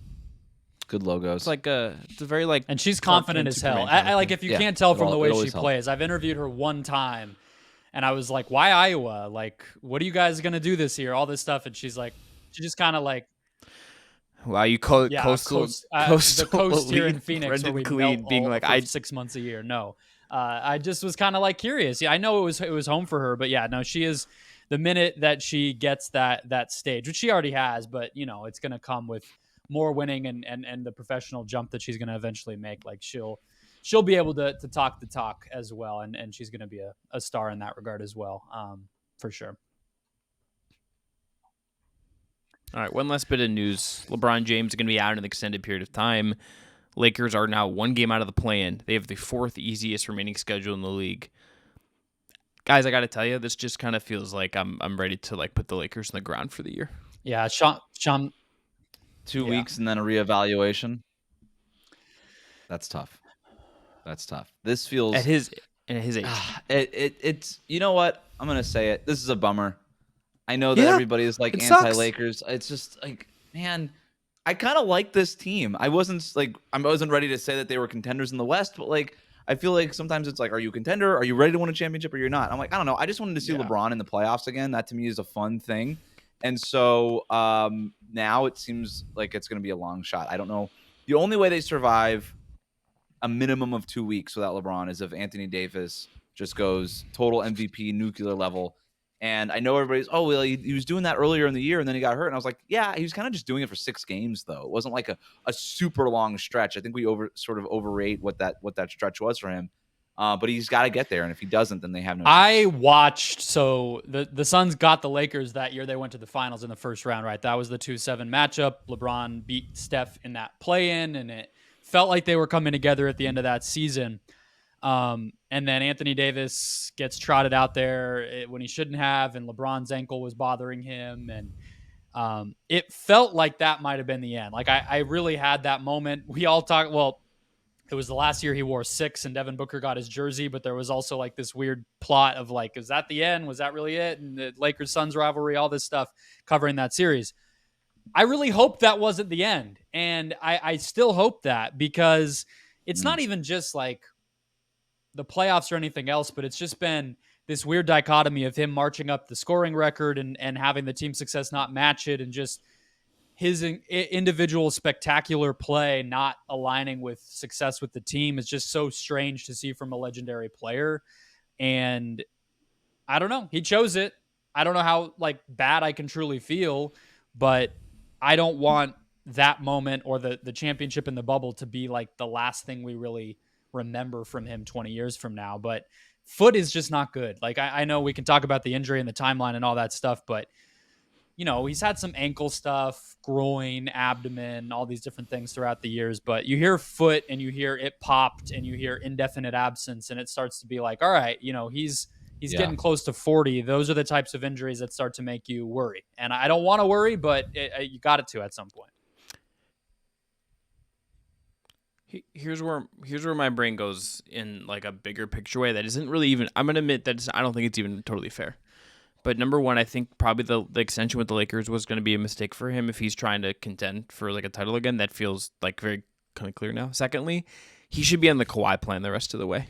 Good logos. It's like it's a very like And she's Clark confident Kent as hell. Superman kind of I like thing. if you Yeah, can't tell it from the way always she helps. plays. I've interviewed her one time, and I was like, "Why Iowa? Like, what are you guys gonna do this year? All this stuff." And she's like, she just kind of like, Wow, you yeah, coastal the coast here in elite Phoenix Brendon where we Kleen melt being all like, for I 6 months a year. No, I just was kind of like curious. Yeah, I know it was home for her, but yeah, no, she is. The minute that she gets that stage, which she already has, but it's gonna come with more winning and the professional jump that she's gonna eventually make. Like she'll be able to talk the talk as well, and she's gonna be a star in that regard as well, for sure. All right, one last bit of news. LeBron James is going to be out an extended period of time. Lakers are now one game out of the play-in. They have the 4th easiest remaining schedule in the league. Guys, I got to tell you, this just kind of feels like I'm ready to like put the Lakers in the ground for the year. Yeah, Sean 2 yeah. weeks and then a reevaluation. That's tough. This feels At his age. it's you know what? I'm gonna say it. This is a bummer. I know that Yeah, everybody is like it sucks. anti-Lakers. It's just like, man, I kind of like this team. I wasn't ready to say that they were contenders in the West, but like I feel like sometimes it's like, are you a contender? Are you ready to win a championship or you're not? I'm like, I don't know. I just wanted to see LeBron in the playoffs again. That to me is a fun thing. And so now it seems like it's going to be a long shot. I don't know. The only way they survive a minimum of 2 weeks without LeBron is if Anthony Davis just goes total MVP nuclear level. And I know everybody's, oh, well, he was doing that earlier in the year and then he got hurt. And I was like, yeah, he was kind of just doing it for 6 games, though. It wasn't like a super long stretch. I think we overrate what that stretch was for him. But he's got to get there, and if he doesn't, then they have no I chance. watched, so the Suns got the Lakers that year. They went to the finals in the first round, right? That was the 2-7 matchup. LeBron beat Steph in that play-in, and it felt like they were coming together at the end of that season. And then Anthony Davis gets trotted out there when he shouldn't have, and LeBron's ankle was bothering him, and it felt like that might have been the end. Like I really had that moment. We all talked, well, it was the last year he wore 6 and Devin Booker got his jersey, but there was also like this weird plot of like, is that the end? Was that really it? And the Lakers Suns rivalry, all this stuff covering that series. I really hope that wasn't the end. And I still hope that, because it's not even just like the playoffs or anything else, but it's just been this weird dichotomy of him marching up the scoring record and having the team success not match it, and just his individual spectacular play not aligning with success with the team is just so strange to see from a legendary player. And I don't know. He chose it. I don't know how like bad I can truly feel, but I don't want that moment or the championship in the bubble to be like the last thing we really remember from him 20 years from now. But foot is just not good. Like I know we can talk about the injury and the timeline and all that stuff, but you know, he's had some ankle stuff, groin, abdomen, all these different things throughout the years. But you hear foot and you hear it popped and you hear indefinite absence, and it starts to be like, all right, you know, he's getting close to 40. Those are the types of injuries that start to make you worry. And I don't want to worry, but you got it to at some point. Here's where my brain goes in like a bigger picture way that isn't really even. I'm gonna admit that I don't think it's even totally fair. But number one, I think probably the extension with the Lakers was going to be a mistake for him if he's trying to contend for like a title again. That feels like very kind of clear now. Secondly, he should be on the Kawhi plan the rest of the way.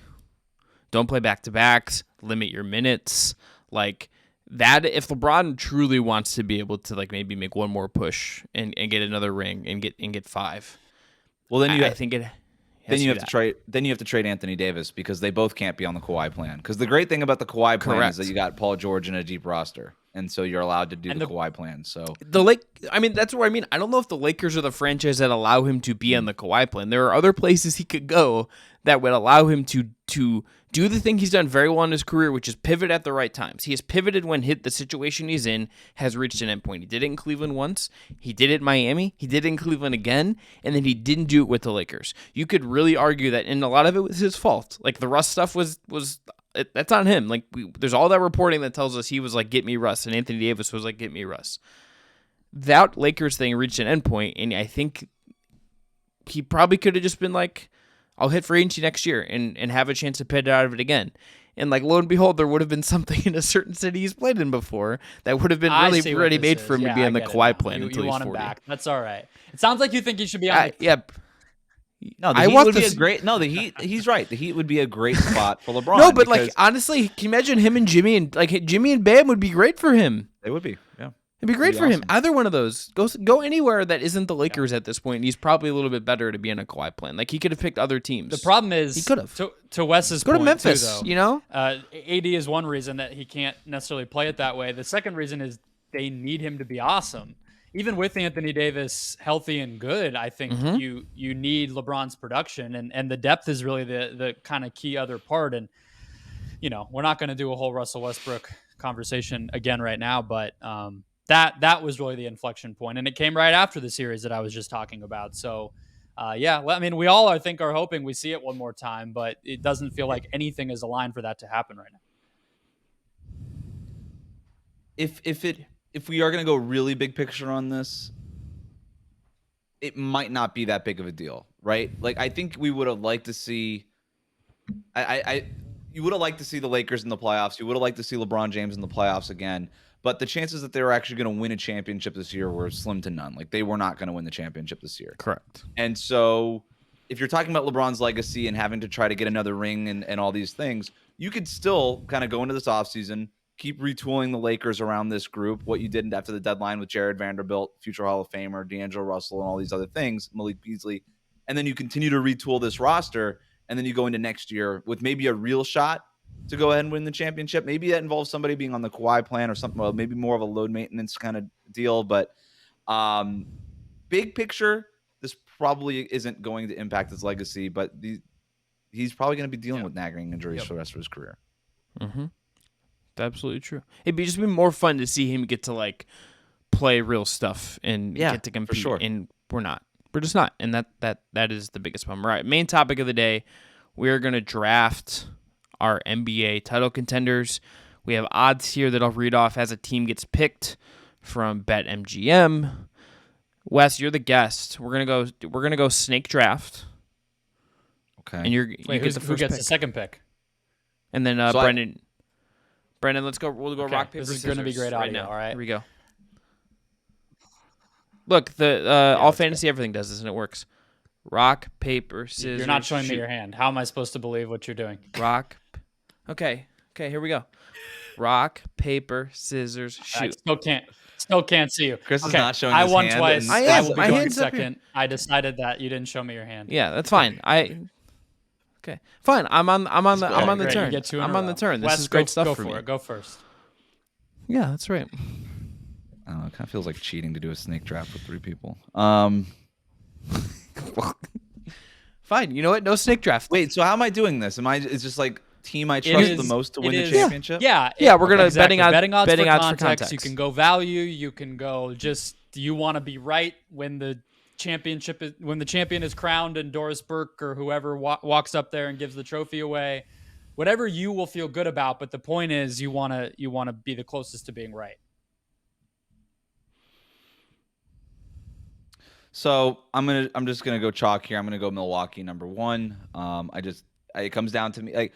Don't play back-to-backs. Limit your minutes. Like that, if LeBron truly wants to be able to like maybe make one more push and get another ring and get 5. Well, then I think it. Then you have to trade. Then you have to trade Anthony Davis, because they both can't be on the Kawhi plan. Because the great thing about the Kawhi plan is that you got Paul George in a deep roster, and so you're allowed to do the Kawhi plan. So I mean, that's what I mean. I don't know if the Lakers are the franchise that allow him to be on the Kawhi plan. There are other places he could go that would allow him to do the thing he's done very well in his career, which is pivot at the right times. He has pivoted when the situation he's in has reached an endpoint. He did it in Cleveland once. He did it in Miami. He did it in Cleveland again. And then he didn't do it with the Lakers. You could really argue that, and a lot of it was his fault. Like the Russ stuff was that's on him. Like there's all that reporting that tells us he was like, get me Russ. And Anthony Davis was like, get me Russ. That Lakers thing reached an endpoint, and I think he probably could have just been like, I'll hit free agency next year and have a chance to pit out of it again. And like lo and behold, there would have been something in a certain city he's played in before that would have been really ready made for him to be on the Kawhi plan until he's 40. Him back. That's all right. It sounds like you think he should be on. Yep. No, the Heat would be a great. No, the Heat. He's right. The Heat would be a great spot for LeBron. No, but like honestly, can you imagine him and Jimmy and like Jimmy and Bam would be great for him. They would be. Yeah. It'd be great for him. Either one of those. Go anywhere that isn't the Lakers at this point. He's probably a little bit better to be in a Kawhi plan. Like he could have picked other teams. The problem is he could have. To Wes's go point to Memphis. Too, though, you know, AD is one reason that he can't necessarily play it that way. The second reason is they need him to be awesome. Even with Anthony Davis healthy and good, I think you need LeBron's production, and the depth is really the kind of key other part. And you know, we're not going to do a whole Russell Westbrook conversation again right now, but that was really the inflection point, and it came right after the series that I was just talking about. So, yeah, well, I mean, we all, I think, are hoping we see it one more time, but it doesn't feel like anything is aligned for that to happen right now. If we are going to go really big picture on this, it might not be that big of a deal, right? Like, I think we would have liked to see, you would have liked to see the Lakers in the playoffs. You would have liked to see LeBron James in the playoffs again. But the chances that they were actually going to win a championship this year were slim to none. Like, they were not going to win the championship this year. Correct. And so if you're talking about LeBron's legacy and having to try to get another ring and all these things, you could still kind of go into this offseason, keep retooling the Lakers around this group, what you did after the deadline with Jared Vanderbilt, future Hall of Famer, D'Angelo Russell, and all these other things, Malik Beasley. And then you continue to retool this roster, and then you go into next year with maybe a real shot to go ahead and win the championship. Maybe that involves somebody being on the Kawhi plan or something, well, maybe more of a load maintenance kind of deal. But big picture, this probably isn't going to impact his legacy. But he's probably going to be dealing with nagging injuries for the rest of his career. Mm-hmm. That's absolutely true. It'd just be more fun to see him get to like play real stuff and get to compete. For sure. And we're not. We're just not. And that is the biggest bummer. All right, main topic of the day. We are going to draft our NBA title contenders. We have odds here that I'll read off as a team gets picked from BetMGM. Wes, you're the guest. We're gonna go snake draft. Okay. And you Wait, get the who first gets pick. the second pick? And then Brendon. Brendon, let's go. We'll go rock, paper, This is scissors. going to be great right audio. now. All right. Here we go. Look, all fantasy, everything does this, and it works. Rock, paper, scissors. You're not showing shoot. me your hand. How am I supposed to believe what you're doing? Rock. Okay, here we go. Rock, paper, scissors, shoot. Still can't see you. Chris is Okay, not showing I his won hand, twice. and- I will be my going hand's up here. second. I decided that you didn't show me your hand. Yeah, that's fine. Okay, fine. I'm on the Great, turn. you get two in I'm a on the row. turn. This Wes, is great go stuff for me. Go first. Yeah, that's right. I don't know, it kind of feels like cheating to do a snake draft with 3 people. Fine. You know what? No snake draft. Wait, so how am I doing this? It's just like team I trust the most to win the championship? Yeah, we're gonna exactly. betting odds for for context. context. You can go value. You can go just. You want to be right when the champion is crowned and Doris Burke or whoever walks up there and gives the trophy away. Whatever you will feel good about, but the point is you want to be the closest to being right. So I'm just gonna go chalk here. I'm gonna go Milwaukee number 1. It comes down to me.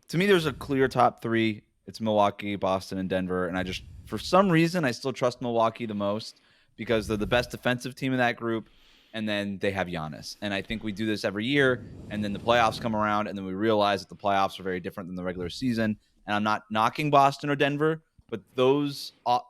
To me, there's a clear top 3. It's Milwaukee, Boston, and Denver. And for some reason, I still trust Milwaukee the most because they're the best defensive team in that group. And then they have Giannis. And I think we do this every year. And then the playoffs come around, and then we realize that the playoffs are very different than the regular season. And I'm not knocking Boston or Denver, but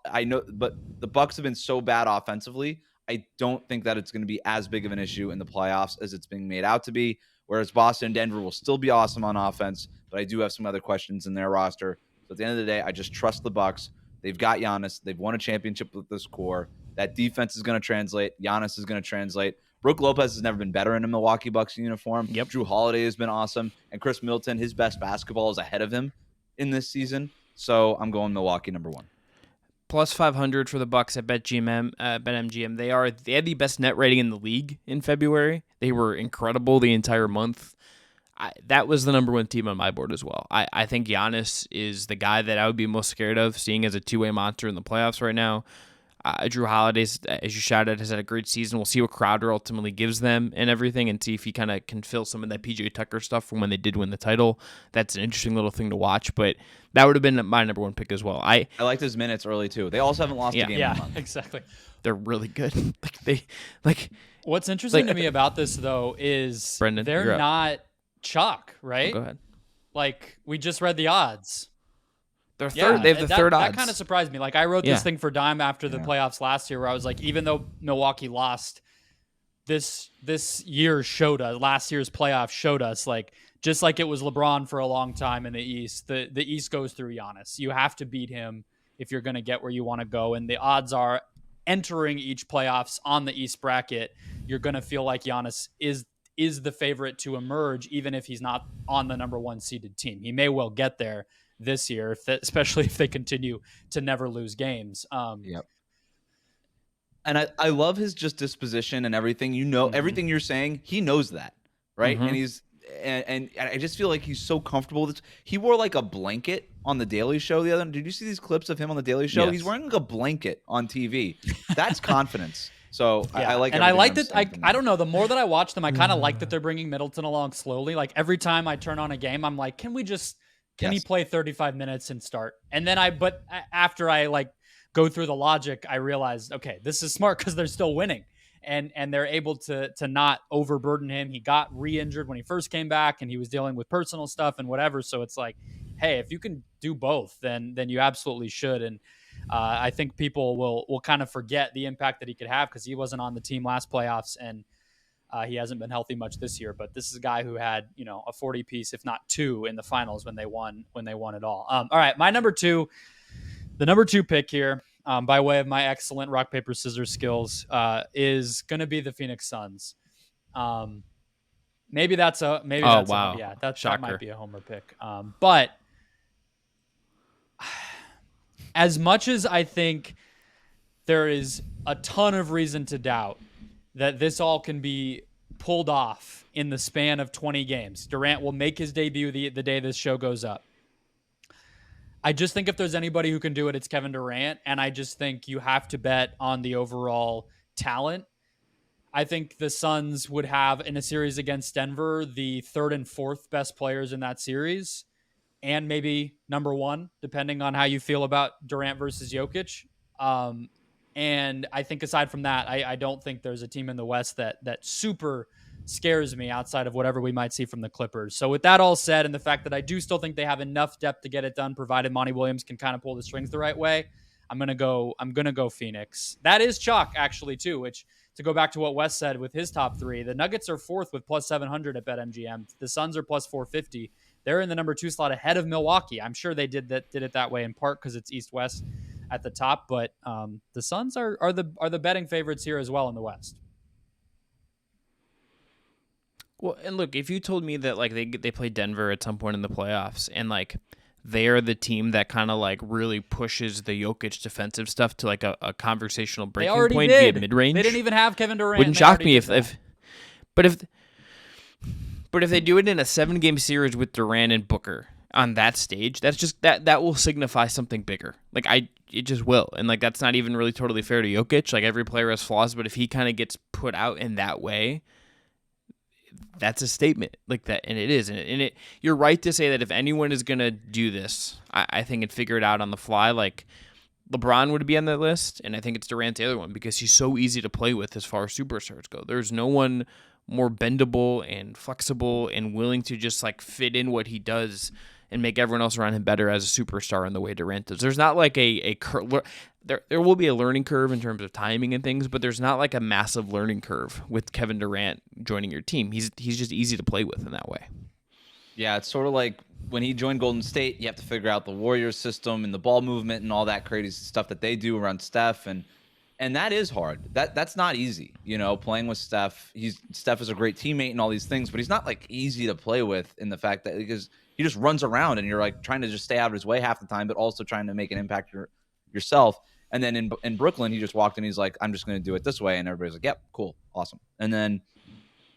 I know. But the Bucks have been so bad offensively. I don't think that it's going to be as big of an issue in the playoffs as it's being made out to be. Whereas Boston and Denver will still be awesome on offense, but I do have some other questions in their roster. So at the end of the day, I just trust the Bucks. They've got Giannis. They've won a championship with this core. That defense is going to translate. Giannis is going to translate. Brooke Lopez has never been better in a Milwaukee Bucks uniform. Yep. Drew Holiday has been awesome. And Chris Middleton, his best basketball is ahead of him in this season. So I'm going Milwaukee number 1. Plus 500 for the Bucks at BetMGM. They had the best net rating in the league in February. They were incredible the entire month. That was the number 1 team on my board as well. I think Giannis is the guy that I would be most scared of seeing as a two-way monster in the playoffs right now. Drew Holiday, as you shouted, has had a great season. We'll see what Crowder ultimately gives them and everything, and see if he kind of can fill some of that PJ Tucker stuff from when they did win the title. That's an interesting little thing to watch, but that would have been my number 1 pick as well. I liked his minutes early too. They also haven't lost a game in a month. Exactly. They're really good. What's interesting to me about this though is Brendon, they're not chalk, right? Oh, go ahead. Like we just read the odds. They're third. They have the third odds. That kind of surprised me. Like I wrote this thing for Dime after the playoffs last year, where I was like, even though Milwaukee lost, this year showed us. Last year's playoffs showed us, like just like it was LeBron for a long time in the East. The East goes through Giannis. You have to beat him if you're going to get where you want to go. And the odds are, entering each playoffs on the East bracket, you're going to feel like Giannis is the favorite to emerge, even if he's not on the number 1 seeded team. He may well get there this year, especially if they continue to never lose games. Yep. And I love his just disposition and everything. Everything you're saying, he knows that, right? Mm-hmm. And I just feel like he's so comfortable with this. He wore like a blanket on the Daily Show the other night. Did you see these clips of him on the Daily Show? Yes. He's wearing like a blanket on TV. That's confidence. So yeah. I like. And I like that. I don't know. The more that I watch them, I kind of like that they're bringing Middleton along slowly. Like every time I turn on a game, I'm like, can he play 35 minutes and start? And then but after I like go through the logic, I realized, okay, this is smart because they're still winning. And they're able to not overburden him. He got re-injured when he first came back, and he was dealing with personal stuff and whatever. So it's like, hey, if you can do both, then you absolutely should. And I think people will kind of forget the impact that he could have because he wasn't on the team last playoffs, and he hasn't been healthy much this year. But this is a guy who had a 40 piece, if not 2, in the finals when they won it all. All right, my number 2, the number 2 pick here. By way of my excellent rock, paper, scissors skills, is going to be the Phoenix Suns. Maybe that's wow. that might be a homer pick. But as much as I think there is a ton of reason to doubt that this all can be pulled off in the span of 20 games, Durant will make his debut the day this show goes up. I just think if there's anybody who can do it, it's Kevin Durant. And I just think you have to bet on the overall talent. I think the Suns would have, in a series against Denver, the third and fourth best players in that series, and maybe number one, depending on how you feel about Durant versus Jokic. And I think aside from that, I don't think there's a team in the West that super scares me outside of whatever we might see from the Clippers. So with that all said, and the fact that I do still think they have enough depth to get it done, provided Monty Williams can kind of pull the strings the right way, I'm gonna go Phoenix. That is chalk actually too, which, to go back to what Wes said with his top three, the Nuggets are fourth with plus 700 at BetMGM. The Suns are plus 450. They're in the number 2 slot ahead of Milwaukee. I'm sure they did it that way in part because it's East-West at the top, but the Suns are the betting favorites here as well in the West. Well, and look, if you told me that like they play Denver at some point in the playoffs and like they're the team that kind of like really pushes the Jokic defensive stuff to like a conversational breaking point via mid-range. They didn't even have Kevin Durant. Wouldn't shock me if they do it in a 7-game series with Durant and Booker on that stage, that's just that will signify something bigger. Like it just will. And like that's not even really totally fair to Jokic. Like every player has flaws, but if he kind of gets put out in that way, that's a statement like that, and it is. And it you're right to say that if anyone is gonna do this, I think and figure it out on the fly, like LeBron would be on that list, and I think it's Durant the other one because he's so easy to play with as far as superstars go. There's no one more bendable and flexible and willing to just like fit in what he does and make everyone else around him better as a superstar in the way Durant does. There's not like there will be a learning curve in terms of timing and things, but there's not like a massive learning curve with Kevin Durant joining your team. He's just easy to play with in that way. Yeah, it's sort of like when he joined Golden State, you have to figure out the Warriors system and the ball movement and all that crazy stuff that they do around Steph, and that is hard. That's not easy, playing with Steph. Steph is a great teammate and all these things, but he's not like easy to play with in the fact that because he just runs around and you're like trying to just stay out of his way half the time, but also trying to make an impact yourself. And then in Brooklyn, he just walked in. He's like, I'm just going to do it this way. And everybody's like, yep, cool, awesome. And then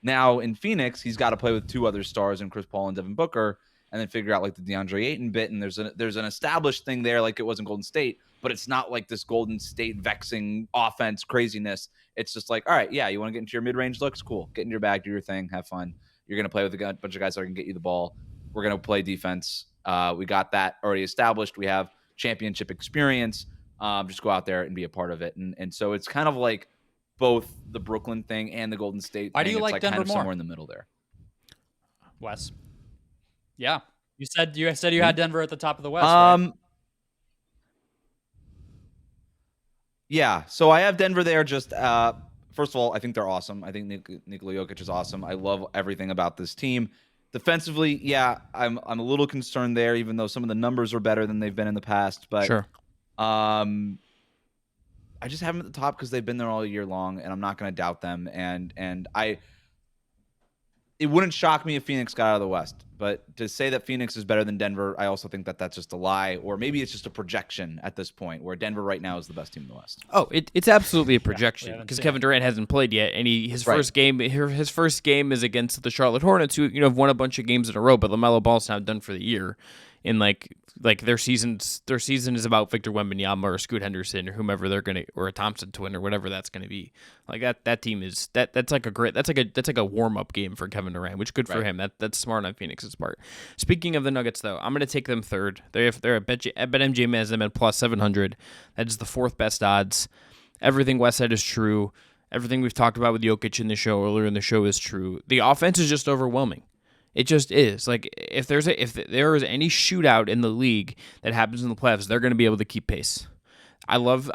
now in Phoenix, he's got to play with 2 other stars in Chris Paul and Devin Booker, and then figure out like the DeAndre Ayton bit. And there's an established thing there like it was in Golden State, but it's not like this Golden State vexing offense craziness. It's just like, all right, yeah, you want to get into your mid-range looks? Cool. Get in your bag, do your thing, have fun. You're going to play with a bunch of guys that are going to get you the ball. We're going to play defense. We got that already established. We have championship experience. Just go out there and be a part of it. And so it's kind of like both the Brooklyn thing and the Golden State thing. Why do you like Denver kind of more? Somewhere in the middle there. Wes. Yeah. You said you had Denver at the top of the West, right? Yeah. So I have Denver there just first of all, I think they're awesome. I think Nikola Jokic is awesome. I love everything about this team. Defensively, yeah, I'm a little concerned there, even though some of the numbers are better than they've been in the past. But sure. I just have them at the top because they've been there all year long, and I'm not going to doubt them. And it wouldn't shock me if Phoenix got out of the West. But to say that Phoenix is better than Denver, I also think that that's just a lie, or maybe it's just a projection at this point, where Denver right now is the best team in the West. Oh, it's absolutely a projection because Kevin Durant hasn't played yet, and his first game is against the Charlotte Hornets, who have won a bunch of games in a row, but LaMelo Ball's now done for the year. And like their season is about Victor Wembanyama or Scoot Henderson or whomever they're gonna, or a Thompson twin or whatever that's gonna be. Like that team is that's like a warm up game for Kevin Durant, which good for him. That's smart on Phoenix's part. Speaking of the Nuggets though, I'm gonna take them third. They're at BetMGM has them at plus 700. That is the 4th best odds. Everything Wes said is true. Everything we've talked about with Jokic in the show earlier in the show is true. The offense is just overwhelming. It just is. Like if there is any shootout in the league that happens in the playoffs, they're going to be able to keep pace. I love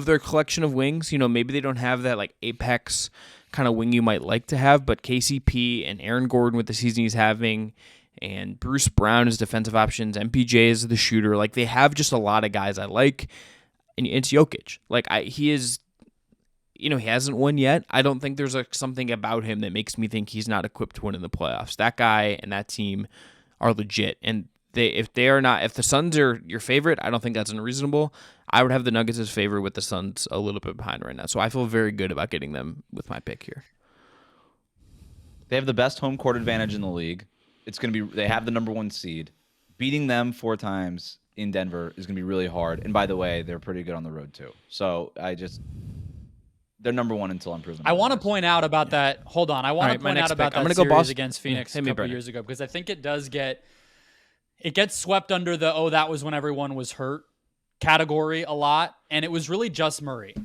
their collection of wings. Maybe they don't have that like apex kind of wing you might like to have, but KCP and Aaron Gordon with the season he's having, and Bruce Brown as defensive options, MPJ as the shooter. Like they have just a lot of guys I like, and it's Jokic. Like he is he hasn't won yet. I don't think there's something about him that makes me think he's not equipped to win in the playoffs. That guy and that team are legit, and if the Suns are your favorite, I don't think that's unreasonable. I would have the Nuggets as favorite with the Suns a little bit behind right now, so I feel very good about getting them with my pick here. They have the best home court advantage in the league. They have the number 1 seed. Beating them 4 times in Denver is going to be really hard. And by the way, they're pretty good on the road too. So they're number 1 until I'm proven. I want to point out about that. Hold on. I want to point out about that series against Phoenix a couple years ago, because I think it gets swept under the, that was when everyone was hurt category a lot. And it was really just Murray.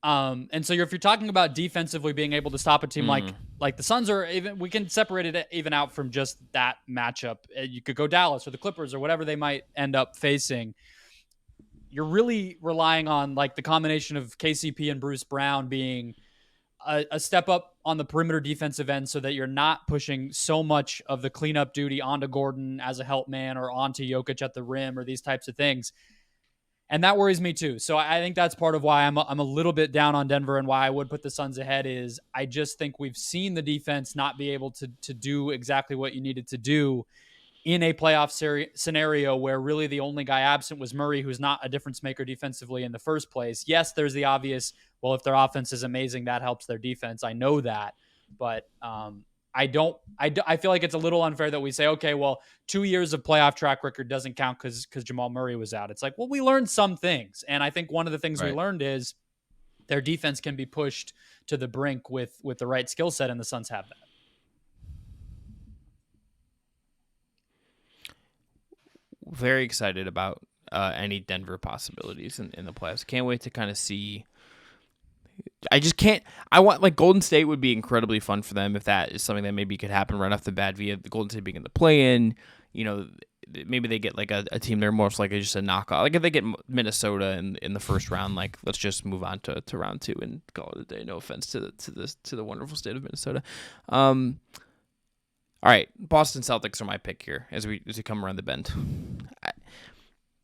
And so if you're talking about defensively being able to stop a team like the Suns are, even we can separate it even out from just that matchup. You could go Dallas or the Clippers or whatever they might end up facing. You're really relying on like the combination of KCP and Bruce Brown being a step up on the perimeter defensive end, so that you're not pushing so much of the cleanup duty onto Gordon as a help man or onto Jokic at the rim or these types of things. And that worries me too. So I think that's part of why I'm a little bit down on Denver, and why I would put the Suns ahead is I just think we've seen the defense not be able to do exactly what you needed to do in a playoff scenario where really the only guy absent was Murray, who's not a difference maker defensively in the first place. Yes, there's the obvious, well, if their offense is amazing, that helps their defense. I know that, but I feel like it's a little unfair that we say, okay, well, 2 years of playoff track record doesn't count because Jamal Murray was out. It's like, well, we learned some things. And I think one of the things we learned is their defense can be pushed to the brink with the right skill set, and the Suns have that. Very excited about any Denver possibilities in the playoffs. Can't wait to kind of see. I want, like, Golden State would be incredibly fun for them if that is something that maybe could happen right off the bat via the Golden State being in the play-in. Maybe they get like a team they're most likely just a knockout. Like if they get Minnesota in the first round, like let's just move on to round 2 and call it a day. No offense to the wonderful state of Minnesota. All right, Boston Celtics are my pick here as we come around the bend.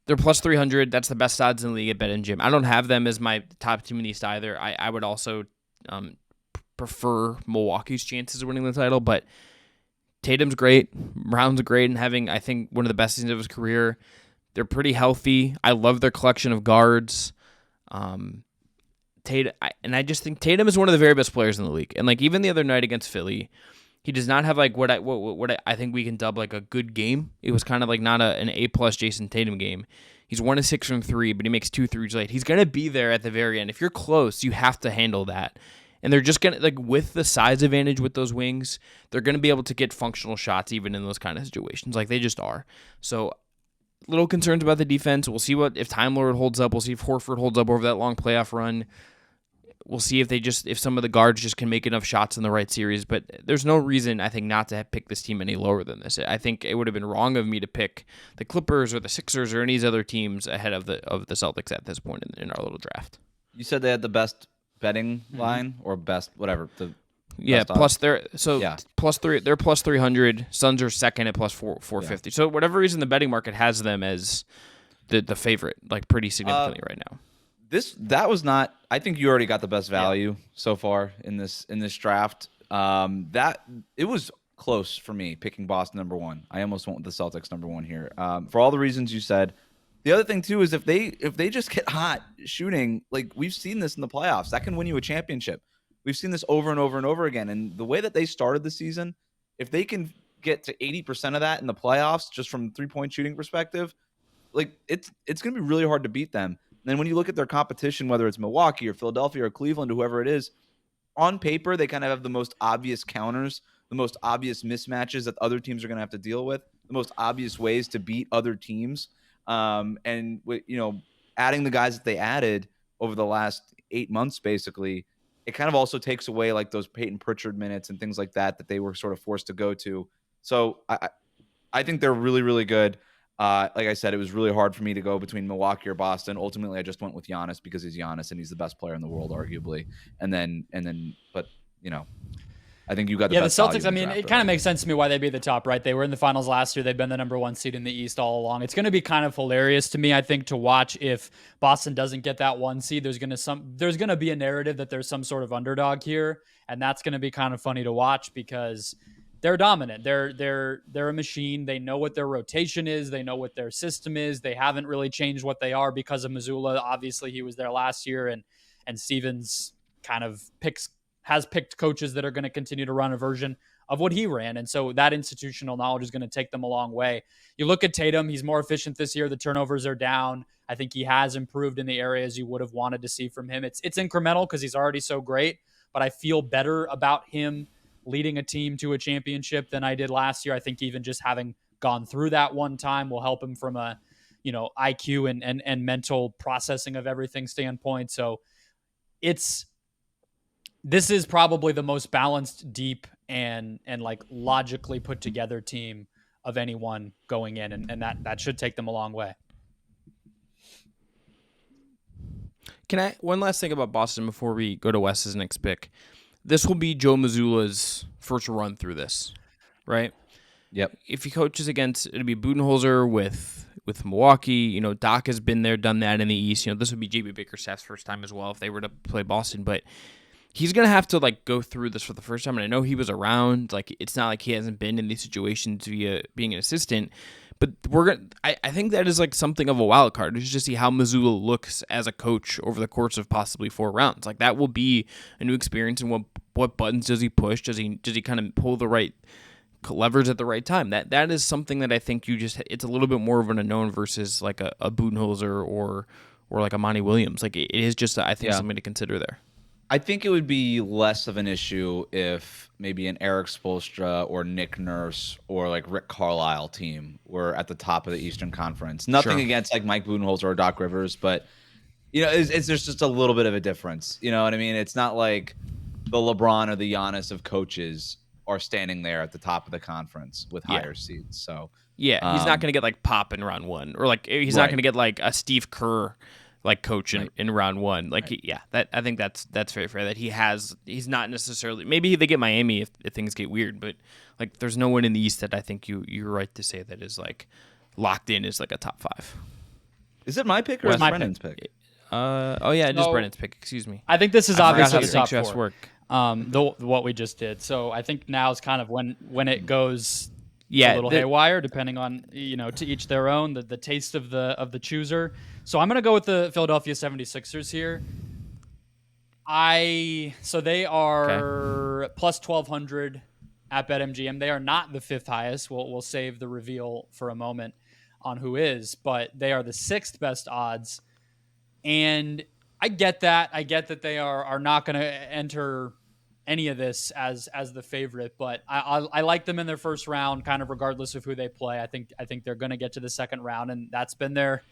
They're plus 300. That's the best odds in the league at BetMGM. I don't have them as my top team in the East either. I would also prefer Milwaukee's chances of winning the title, but Tatum's great. Brown's great and having, I think, one of the best seasons of his career. They're pretty healthy. I love their collection of guards. Tatum, I just think Tatum is one of the very best players in the league. And like even the other night against Philly, he does not have like what I think we can dub like a good game. It was kind of like not an A+ Jason Tatum game. He's 1 of 6 from 3, but he makes 2 threes late. He's gonna be there at the very end. If you're close, you have to handle that. And they're just gonna, like, with the size advantage with those wings, they're gonna be able to get functional shots even in those kind of situations. Like they just are. So little concerns about the defense. We'll see if Time Lord holds up. We'll see if Horford holds up over that long playoff run. We'll see if some of the guards just can make enough shots in the right series. But there's no reason, I think, not to pick this team any lower than this. I think it would have been wrong of me to pick the Clippers or the Sixers or any of these other teams ahead of the Celtics at this point in our little draft. You said they had the best betting line or best whatever. Plus they're plus 300. Suns are second at plus 450. So whatever reason the betting market has them as the favorite, like pretty significantly right now. That was not. I think you already got the best value so far in this draft. That it was close for me picking Boston number 1. I almost went with the Celtics number 1 here for all the reasons you said. The other thing too is if they just get hot shooting, like we've seen this in the playoffs, that can win you a championship. We've seen this over and over and over again. And the way that they started the season, if they can get to 80% of that in the playoffs, just from 3-point shooting perspective, like it's going to be really hard to beat them. And then when you look at their competition, whether it's Milwaukee or Philadelphia or Cleveland, or whoever it is, on paper, they kind of have the most obvious counters, the most obvious mismatches that other teams are going to have to deal with, the most obvious ways to beat other teams. And adding the guys that they added over the last 8 months, basically, it kind of also takes away like those Peyton Pritchard minutes and things like that they were sort of forced to go to. So I think they're really, really good. Like I said, it was really hard for me to go between Milwaukee or Boston. Ultimately, I just went with Giannis because he's Giannis and he's the best player in the world, arguably. And then, but I think you got the the best value Celtics. in I the mean, draft it kind of already. makes sense to me why they'd be the top, right? They were in the finals last year. They've been the number 1 seed in the East all along. It's going to be kind of hilarious to me, I think, to watch if Boston doesn't get that 1 seed. There's going to be a narrative that there's some sort of underdog here, and that's going to be kind of funny to watch because they're dominant. They're a machine. They know what their rotation is. They know what their system is. They haven't really changed what they are because of Missoula. Obviously, he was there last year, and Stevens kind of has picked coaches that are going to continue to run a version of what he ran. And so that institutional knowledge is going to take them a long way. You look at Tatum, he's more efficient this year. The turnovers are down. I think he has improved in the areas you would have wanted to see from him. It's incremental because he's already so great, but I feel better about him leading a team to a championship than I did last year. I think even just having gone through that one time will help him from a, IQ and mental processing of everything standpoint. So this is probably the most balanced, deep, and like logically put together team of anyone going in, and that should take them a long way. One last thing about Boston before we go to Wes's next pick. This will be Joe Mazzulla's first run through this, right? Yep. If he coaches against, it'll be Budenholzer with Milwaukee. Doc has been there, done that in the East. This would be JB Bickerstaff's first time as well if they were to play Boston, but he's going to have to go through this for the first time. And I know he was around. It's not like he hasn't been in these situations via being an assistant. But I think that is something of a wild card. It's just see how Mazzulla looks as a coach over the course of possibly 4 rounds. That will be a new experience. And what buttons does he push? Does he kind of pull the right levers at the right time? That is something that I think it's a little bit more of an unknown versus a Budenholzer or a Monty Williams. It is just I think something to consider there. I think it would be less of an issue if maybe an Eric Spoelstra or Nick Nurse or Rick Carlisle team were at the top of the Eastern Conference. Nothing against Mike Budenholzer or Doc Rivers, but there's just a little bit of a difference. You know what I mean? It's not like the LeBron or the Giannis of coaches are standing there at the top of the conference with higher seeds. So he's not going to get Pop in round 1, or he's not going to get a Steve Kerr coach in round 1. I think that's very fair that he's not necessarily, maybe they get Miami if things get weird, but there's no one in the East that I think you're right to say that is locked in as a top 5. Is it my pick or is it Brennan's pick? It is Brennan's pick. Excuse me. I think this is obviously the top 4. Work. What we just did. So I think now is kind of when it goes a little haywire, depending on to each their own. The taste of the chooser. So I'm gonna go with the Philadelphia 76ers here. So they are plus 1,200 at BetMGM. They are not the 5th highest. We'll save the reveal for a moment on who is, but they are the 6th best odds. And I get that. I get that they are not going to enter any of this as the favorite, but I like them in their first round, kind of regardless of who they play. I think they're going to get to the second round, and that's been their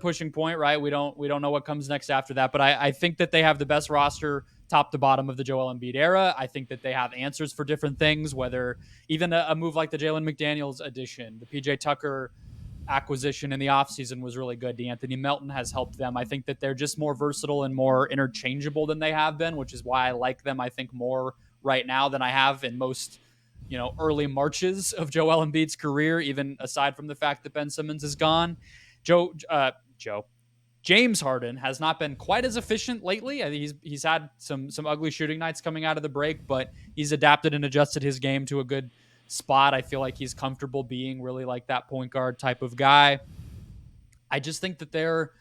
pushing point, right? We don't know what comes next after that, but I think that they have the best roster top to bottom of the Joel Embiid era. I think that they have answers for different things, whether even a move like the Jalen McDaniels addition, the PJ Tucker acquisition in the offseason was really good. DeAnthony Melton has helped them. I think that they're just more versatile and more interchangeable than they have been, which is why I like them, I think, more right now than I have in most early marches of Joel Embiid's career, even aside from the fact that Ben Simmons is gone. James Harden has not been quite as efficient lately. I think he's had some ugly shooting nights coming out of the break, but he's adapted and adjusted his game to a good spot. I feel like he's comfortable being really that point guard type of guy. I just think that they're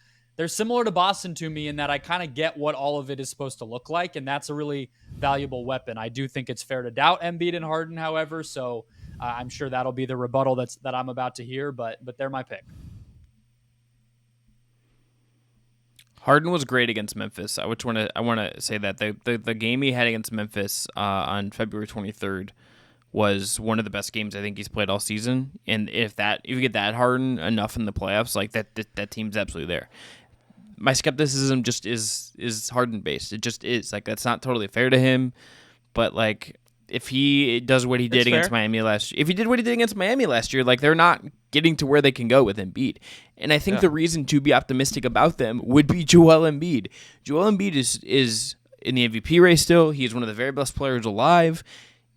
similar to Boston to me in that I kind of get what all of it is supposed to look like, and that's a really valuable weapon. I do think it's fair to doubt Embiid and Harden, however, so I'm sure that'll be the rebuttal that I'm about to hear, but they're my pick. Harden was great against Memphis. I want to say that the game he had against Memphis on February 23rd was one of the best games I think he's played all season. And if you get that Harden enough in the playoffs, that team's absolutely there. My skepticism just is Harden based. It just is that's not totally fair to him, but if he does what he did against Miami last year, they're not getting to where they can go with Embiid. And I think the reason to be optimistic about them would be Joel Embiid. Joel Embiid is in the MVP race still. He's one of the very best players alive.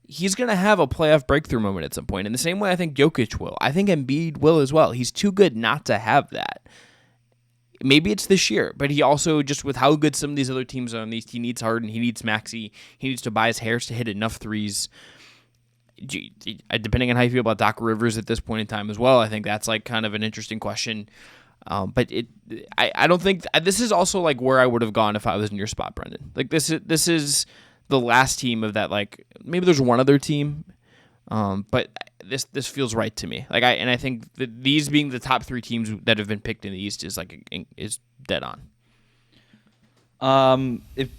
He's going to have a playoff breakthrough moment at some point. In the same way I think Jokic will. I think Embiid will as well. He's too good not to have that. Maybe it's this year, but he also, just with how good some of these other teams are on these, he needs Harden, he needs Maxey, he needs Tobias Harris to hit enough threes. Depending on how you feel about Doc Rivers at this point in time as well, I think that's like kind of an interesting question. But I don't think this is also like where I would have gone if I was in your spot, Brendon. Like this is the last team of that. Like maybe there's one other team, but this feels right to me. I think that these being the top 3 teams that have been picked in the East is dead on. If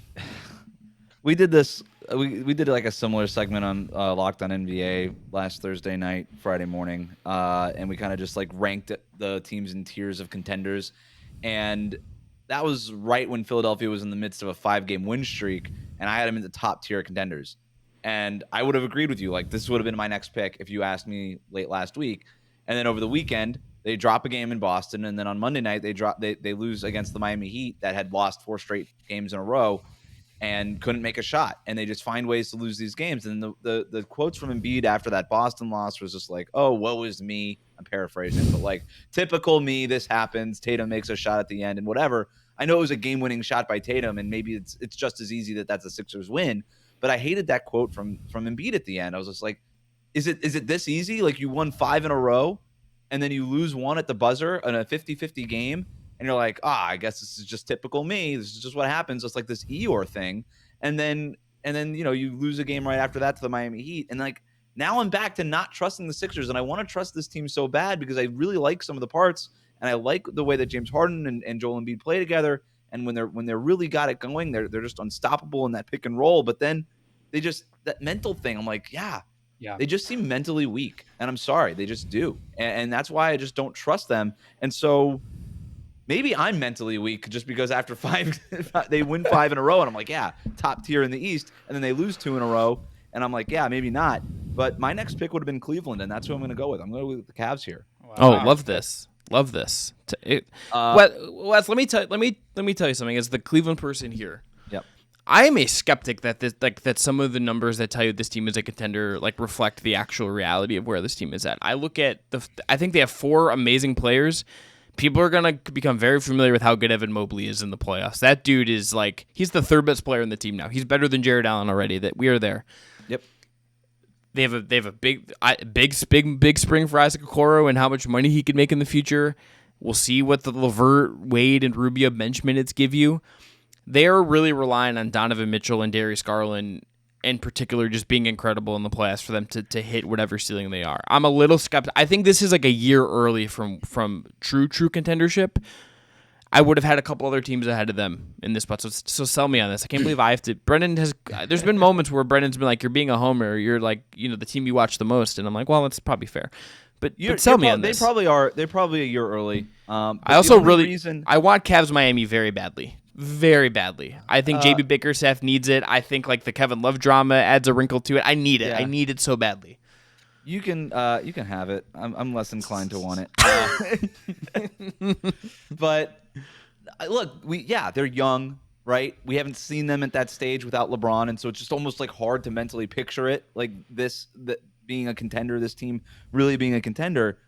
we did this, we did like a similar segment on Locked on NBA last Thursday night, Friday morning, and we kind of just like ranked the teams in tiers of contenders, and that was right when Philadelphia was in the midst of a 5-game win streak, and I had them in the top tier contenders. And I would have agreed with you. Like, this would have been my next pick if you asked me late last week. And then over the weekend, they drop a game in Boston. And then on Monday night, they lose against the Miami Heat that had lost 4 straight games in a row and couldn't make a shot. And they just find ways to lose these games. And the quotes from Embiid after that Boston loss was just like, oh, woe is me. I'm paraphrasing, but like, typical me, this happens. Tatum makes a shot at the end and whatever. I know it was a game-winning shot by Tatum, and maybe it's just as easy that that's a Sixers win. But I hated that quote from Embiid at the end. I was just like, is it this easy? Like, you won 5 in a row, and then you lose 1 at the buzzer in a 50-50 game, and you're like, I guess this is just typical me. This is just what happens. It's like this Eeyore thing. And then you lose a game right after that to the Miami Heat. And like, now I'm back to not trusting the Sixers, and I want to trust this team so bad because I really like some of the parts, and I like the way that James Harden and Joel Embiid play together. And when they're really got it going, they're just unstoppable in that pick and roll. But then they just, that mental thing, I'm like, yeah, they just seem mentally weak. And I'm sorry, they just do. And that's why I just don't trust them. And so maybe I'm mentally weak just because after 5, they win 5 in a row. And I'm like, yeah, top tier in the East. And then they lose 2 in a row. And I'm like, yeah, maybe not. But my next pick would have been Cleveland. And that's who I'm going to go with. I'm going to go with the Cavs here. Wow. Oh, love this. Love this. Wes, let me tell you something. As the Cleveland person here, yep, I am a skeptic that that some of the numbers that tell you this team is a contender reflect the actual reality of where this team is at. I look at I think they have 4 amazing players. People are gonna become very familiar with how good Evan Mobley is in the playoffs. That dude is he's the 3rd best player in the team now. He's better than Jared Allen already. That we are there. Yep. They have a big spring for Isaac Okoro and how much money he could make in the future. We'll see what the LeVert, Wade, and Rubio bench minutes give you. They are really relying on Donovan Mitchell and Darius Garland in particular just being incredible in the playoffs for them to hit whatever ceiling they are. I'm a little skeptical. I think this is a year early from true contendership. I would have had a couple other teams ahead of them in this spot. So sell me on this. I can't believe I have to. Brendon has. There's been moments where Brendon's been like, "You're being a homer. You're the team you watch the most," and I'm like, "Well, that's probably fair." But sell me on this. They probably are. They're probably a year early. I also I want Cavs Miami very badly. Very badly. I think JB Bickerstaff needs it. I think the Kevin Love drama adds a wrinkle to it. I need it. Yeah. I need it so badly. You can have it. I'm less inclined to want it. But look, they're young, right? We haven't seen them at that stage without LeBron, and so it's just almost hard to mentally picture it being a contender. This team really being a contender,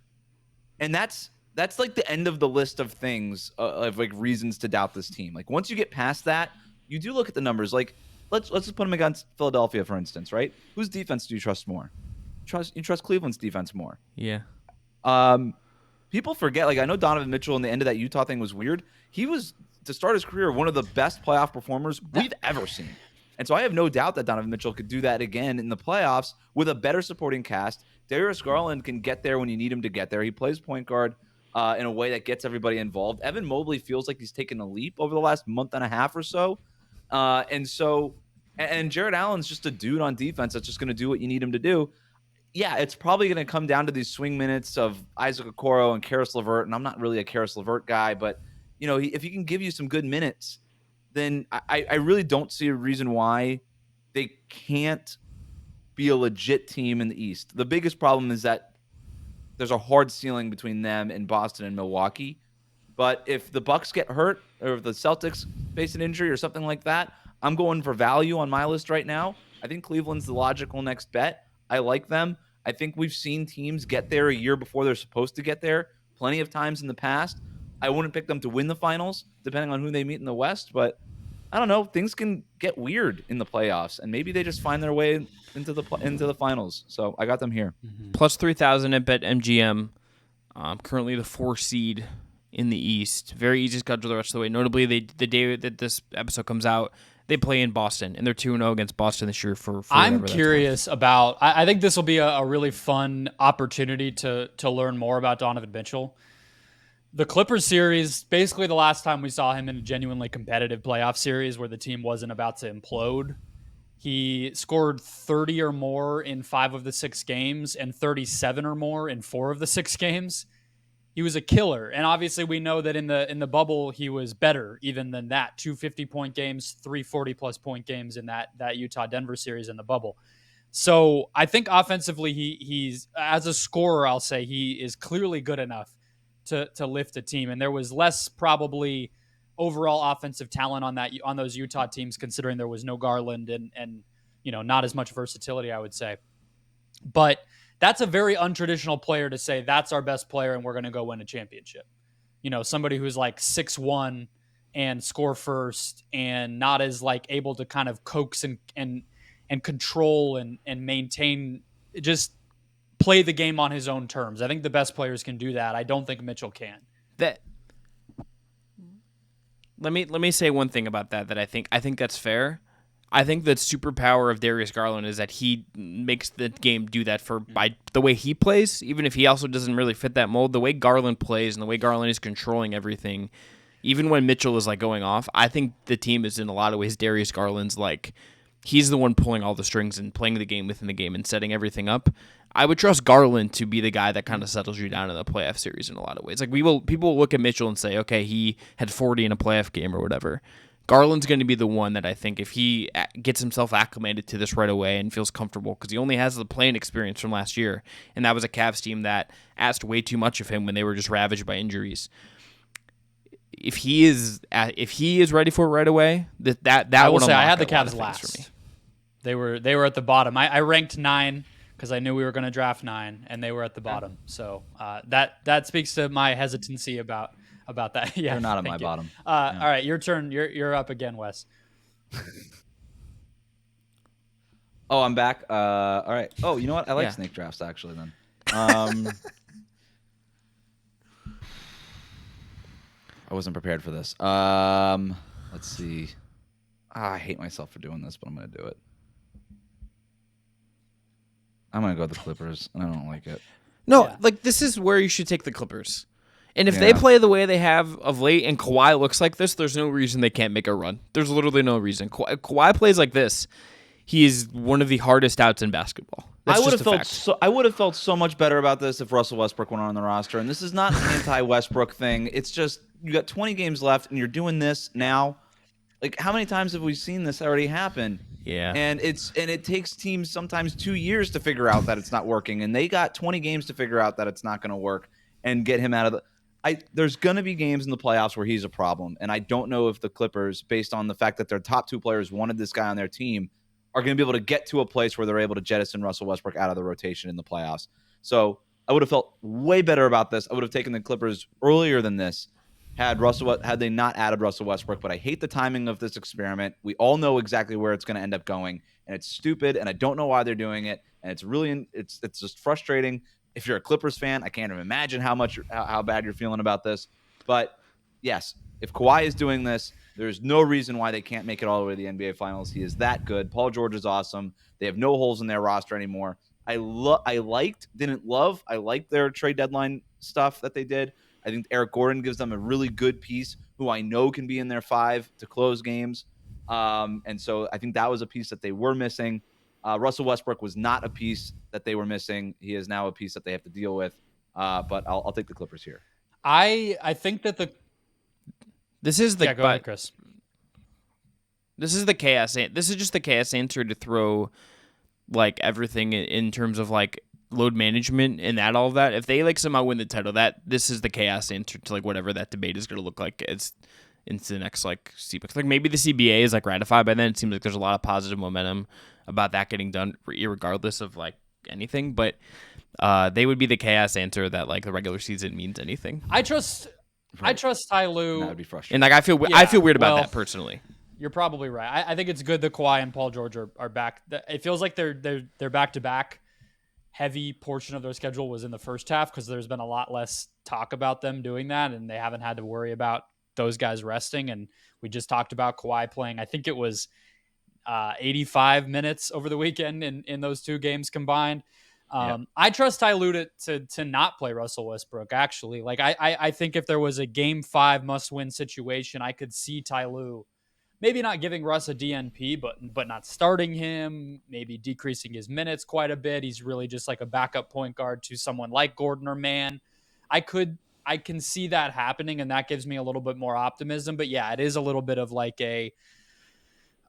and that's the end of the list of things of reasons to doubt this team. Once you get past that, you do look at the numbers. Let's just put them against Philadelphia, for instance, right? Whose defense do you trust more? You trust Cleveland's defense more. Yeah. People forget, I know Donovan Mitchell in the end of that Utah thing was weird. He was, to start his career, one of the best playoff performers we've ever seen. And so I have no doubt that Donovan Mitchell could do that again in the playoffs with a better supporting cast. Darius Garland can get there when you need him to get there. He plays point guard in a way that gets everybody involved. Evan Mobley feels like he's taken a leap over the last month and a half or so. And Jared Allen's just a dude on defense that's just going to do what you need him to do. Yeah, it's probably going to come down to these swing minutes of Isaac Okoro and Karis LeVert, and I'm not really a Karis LeVert guy, but if he can give you some good minutes, then I really don't see a reason why they can't be a legit team in the East. The biggest problem is that there's a hard ceiling between them and Boston and Milwaukee. But if the Bucks get hurt or if the Celtics face an injury or something like that, I'm going for value on my list right now. I think Cleveland's the logical next bet. I like them. I think we've seen teams get there a year before they're supposed to get there plenty of times in the past. I wouldn't pick them to win the finals, depending on who they meet in the West, but I don't know. Things can get weird in the playoffs, and maybe they just find their way into the finals. So I got them here. Plus 3,000 at BetMGM. Currently the 4 seed in the East. Very easy schedule the rest of the way. Notably, the day that this episode comes out, they play in Boston, and they're 2-0 against Boston this year. For I'm curious about. I think this will be a really fun opportunity to learn more about Donovan Mitchell. The Clippers series, basically the last time we saw him in a genuinely competitive playoff series where the team wasn't about to implode. He scored 30 or more in 5 of the 6 games and 37 or more in 4 of the 6 games. He was a killer. And obviously we know that in the bubble he was better even than that. 2 50-point games, 3 40-plus point games in that Utah-Denver series in the bubble. So I think offensively he's as a scorer, I'll say he is clearly good enough to lift a team. And there was less probably overall offensive talent on those Utah teams, considering there was no Garland and not as much versatility, I would say. But that's a very untraditional player to say that's our best player and we're going to go win a championship. Somebody who's like 6'1" and score first and not as like able to kind of coax and control and maintain, just play the game on his own terms. I think the best players can do that. I don't think Mitchell can. Let me say one thing about that I think that's fair. I think the superpower of Darius Garland is that he makes the game do that by the way he plays, even if he also doesn't really fit that mold. The way Garland plays and the way Garland is controlling everything, even when Mitchell is like going off, I think the team is in a lot of ways Darius Garland's like he's the one pulling all the strings and playing the game within the game and setting everything up. I would trust Garland to be the guy that kind of settles you down in the playoff series in a lot of ways. Like people will look at Mitchell and say, okay, he had 40 in a playoff game or whatever. Garland's going to be the one that I think if he gets himself acclimated to this right away and feels comfortable, because he only has the playing experience from last year, and that was a Cavs team that asked way too much of him when they were just ravaged by injuries. If he is ready for it right away, that I will would say I unlock had the a lot of Cavs things last. for me. They were at the bottom. I ranked 9 because I knew we were going to draft 9, and they were at the bottom. So that speaks to my hesitancy about that. Yeah, they're not at my bottom. All right, your turn. You're up again, Wes. Oh, I'm back. All right. Oh, you know what? I like snake drafts actually. Then, I wasn't prepared for this. Let's see. I hate myself for doing this, but I'm gonna do it. I'm gonna go with the Clippers. I don't like it. No, like this is where you should take the Clippers. And if they play the way they have of late and Kawhi looks like this, there's no reason they can't make a run. There's literally no reason. Kawhi plays like this, he is one of the hardest outs in basketball. That's I would have felt so much better about this if Russell Westbrook went on the roster. And this is not an anti-Westbrook thing. It's just you got 20 games left and you're doing this now. Like how many times have we seen this already happen? Yeah. And it takes teams sometimes 2 years to figure out that it's not working. And they got 20 games to figure out that it's not going to work and get him out of the there's going to be games in the playoffs where he's a problem. And I don't know if the Clippers, based on the fact that their top 2 players wanted this guy on their team, are going to be able to get to a place where they're able to jettison Russell Westbrook out of the rotation in the playoffs. So I would have felt way better about this. I would have taken the Clippers earlier than this had they not added Russell Westbrook. But I hate the timing of this experiment. We all know exactly where it's going to end up going, and it's stupid, and I don't know why they're doing it. And it's just frustrating. If you're a Clippers fan, I can't even imagine how bad you're feeling about this. But yes, if Kawhi is doing this, there's no reason why they can't make it all the way to the NBA Finals. He is that good. Paul George is awesome. They have no holes in their roster anymore. I liked their trade deadline stuff that they did. I think Eric Gordon gives them a really good piece who I know can be in their 5 to close games. And so I think that was a piece that they were missing. Russell Westbrook was not a piece that they were missing. He is now a piece that they have to deal with. But I'll take the Clippers here. I think that this is the go ahead, Chris. This is the chaos. This is just the chaos answer to throw like everything in terms of like load management and all of that. If they like somehow win the title, this is the chaos answer to like whatever that debate is going to look like. into the next like CBA. Like maybe the CBA is like ratified by then. It seems like there's a lot of positive momentum about that getting done, regardless of like anything. But they would be the chaos answer that like the regular season means anything. I trust Ty Lue. That would be frustrating. And like I feel weird about that personally. You're probably right. I think it's good that Kawhi and Paul George are back. It feels like they're back to back. Heavy portion of their schedule was in the first half because there's been a lot less talk about them doing that, and they haven't had to worry about those guys resting. And we just talked about Kawhi playing, I think it was 85 minutes over the weekend in those two games combined. I trust Ty Lue to not play Russell Westbrook, actually. Like I think if there was a game 5 must-win situation, I could see Ty Lue maybe not giving Russ a DNP, but not starting him, maybe decreasing his minutes quite a bit. He's really just like a backup point guard to someone like Gordon or Mann. I can see that happening, and that gives me a little bit more optimism. But yeah, it is a little bit of like a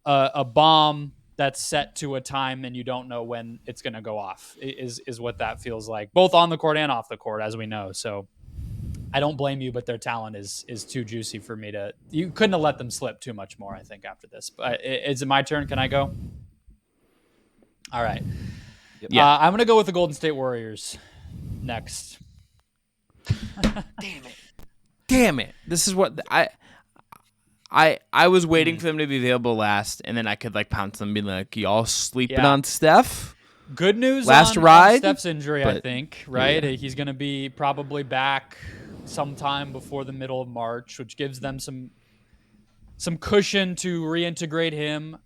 bomb that's set to a time and you don't know when it's going to go off is what that feels like, both on the court and off the court, as we know. So I don't blame you, but their talent is too juicy for me to. You couldn't have let them slip too much more, I think, after this. But is it my turn? Can I go? All right. Yep. Yeah. I'm gonna go with the Golden State Warriors next. Damn it! This is what I was waiting for them to be available last, and then I could like pounce them and be like, "Y'all sleeping on Steph?" Good news last on ride, Steph's injury, I think, right? Yeah. He's going to be probably back sometime before the middle of March, which gives them some cushion to reintegrate him.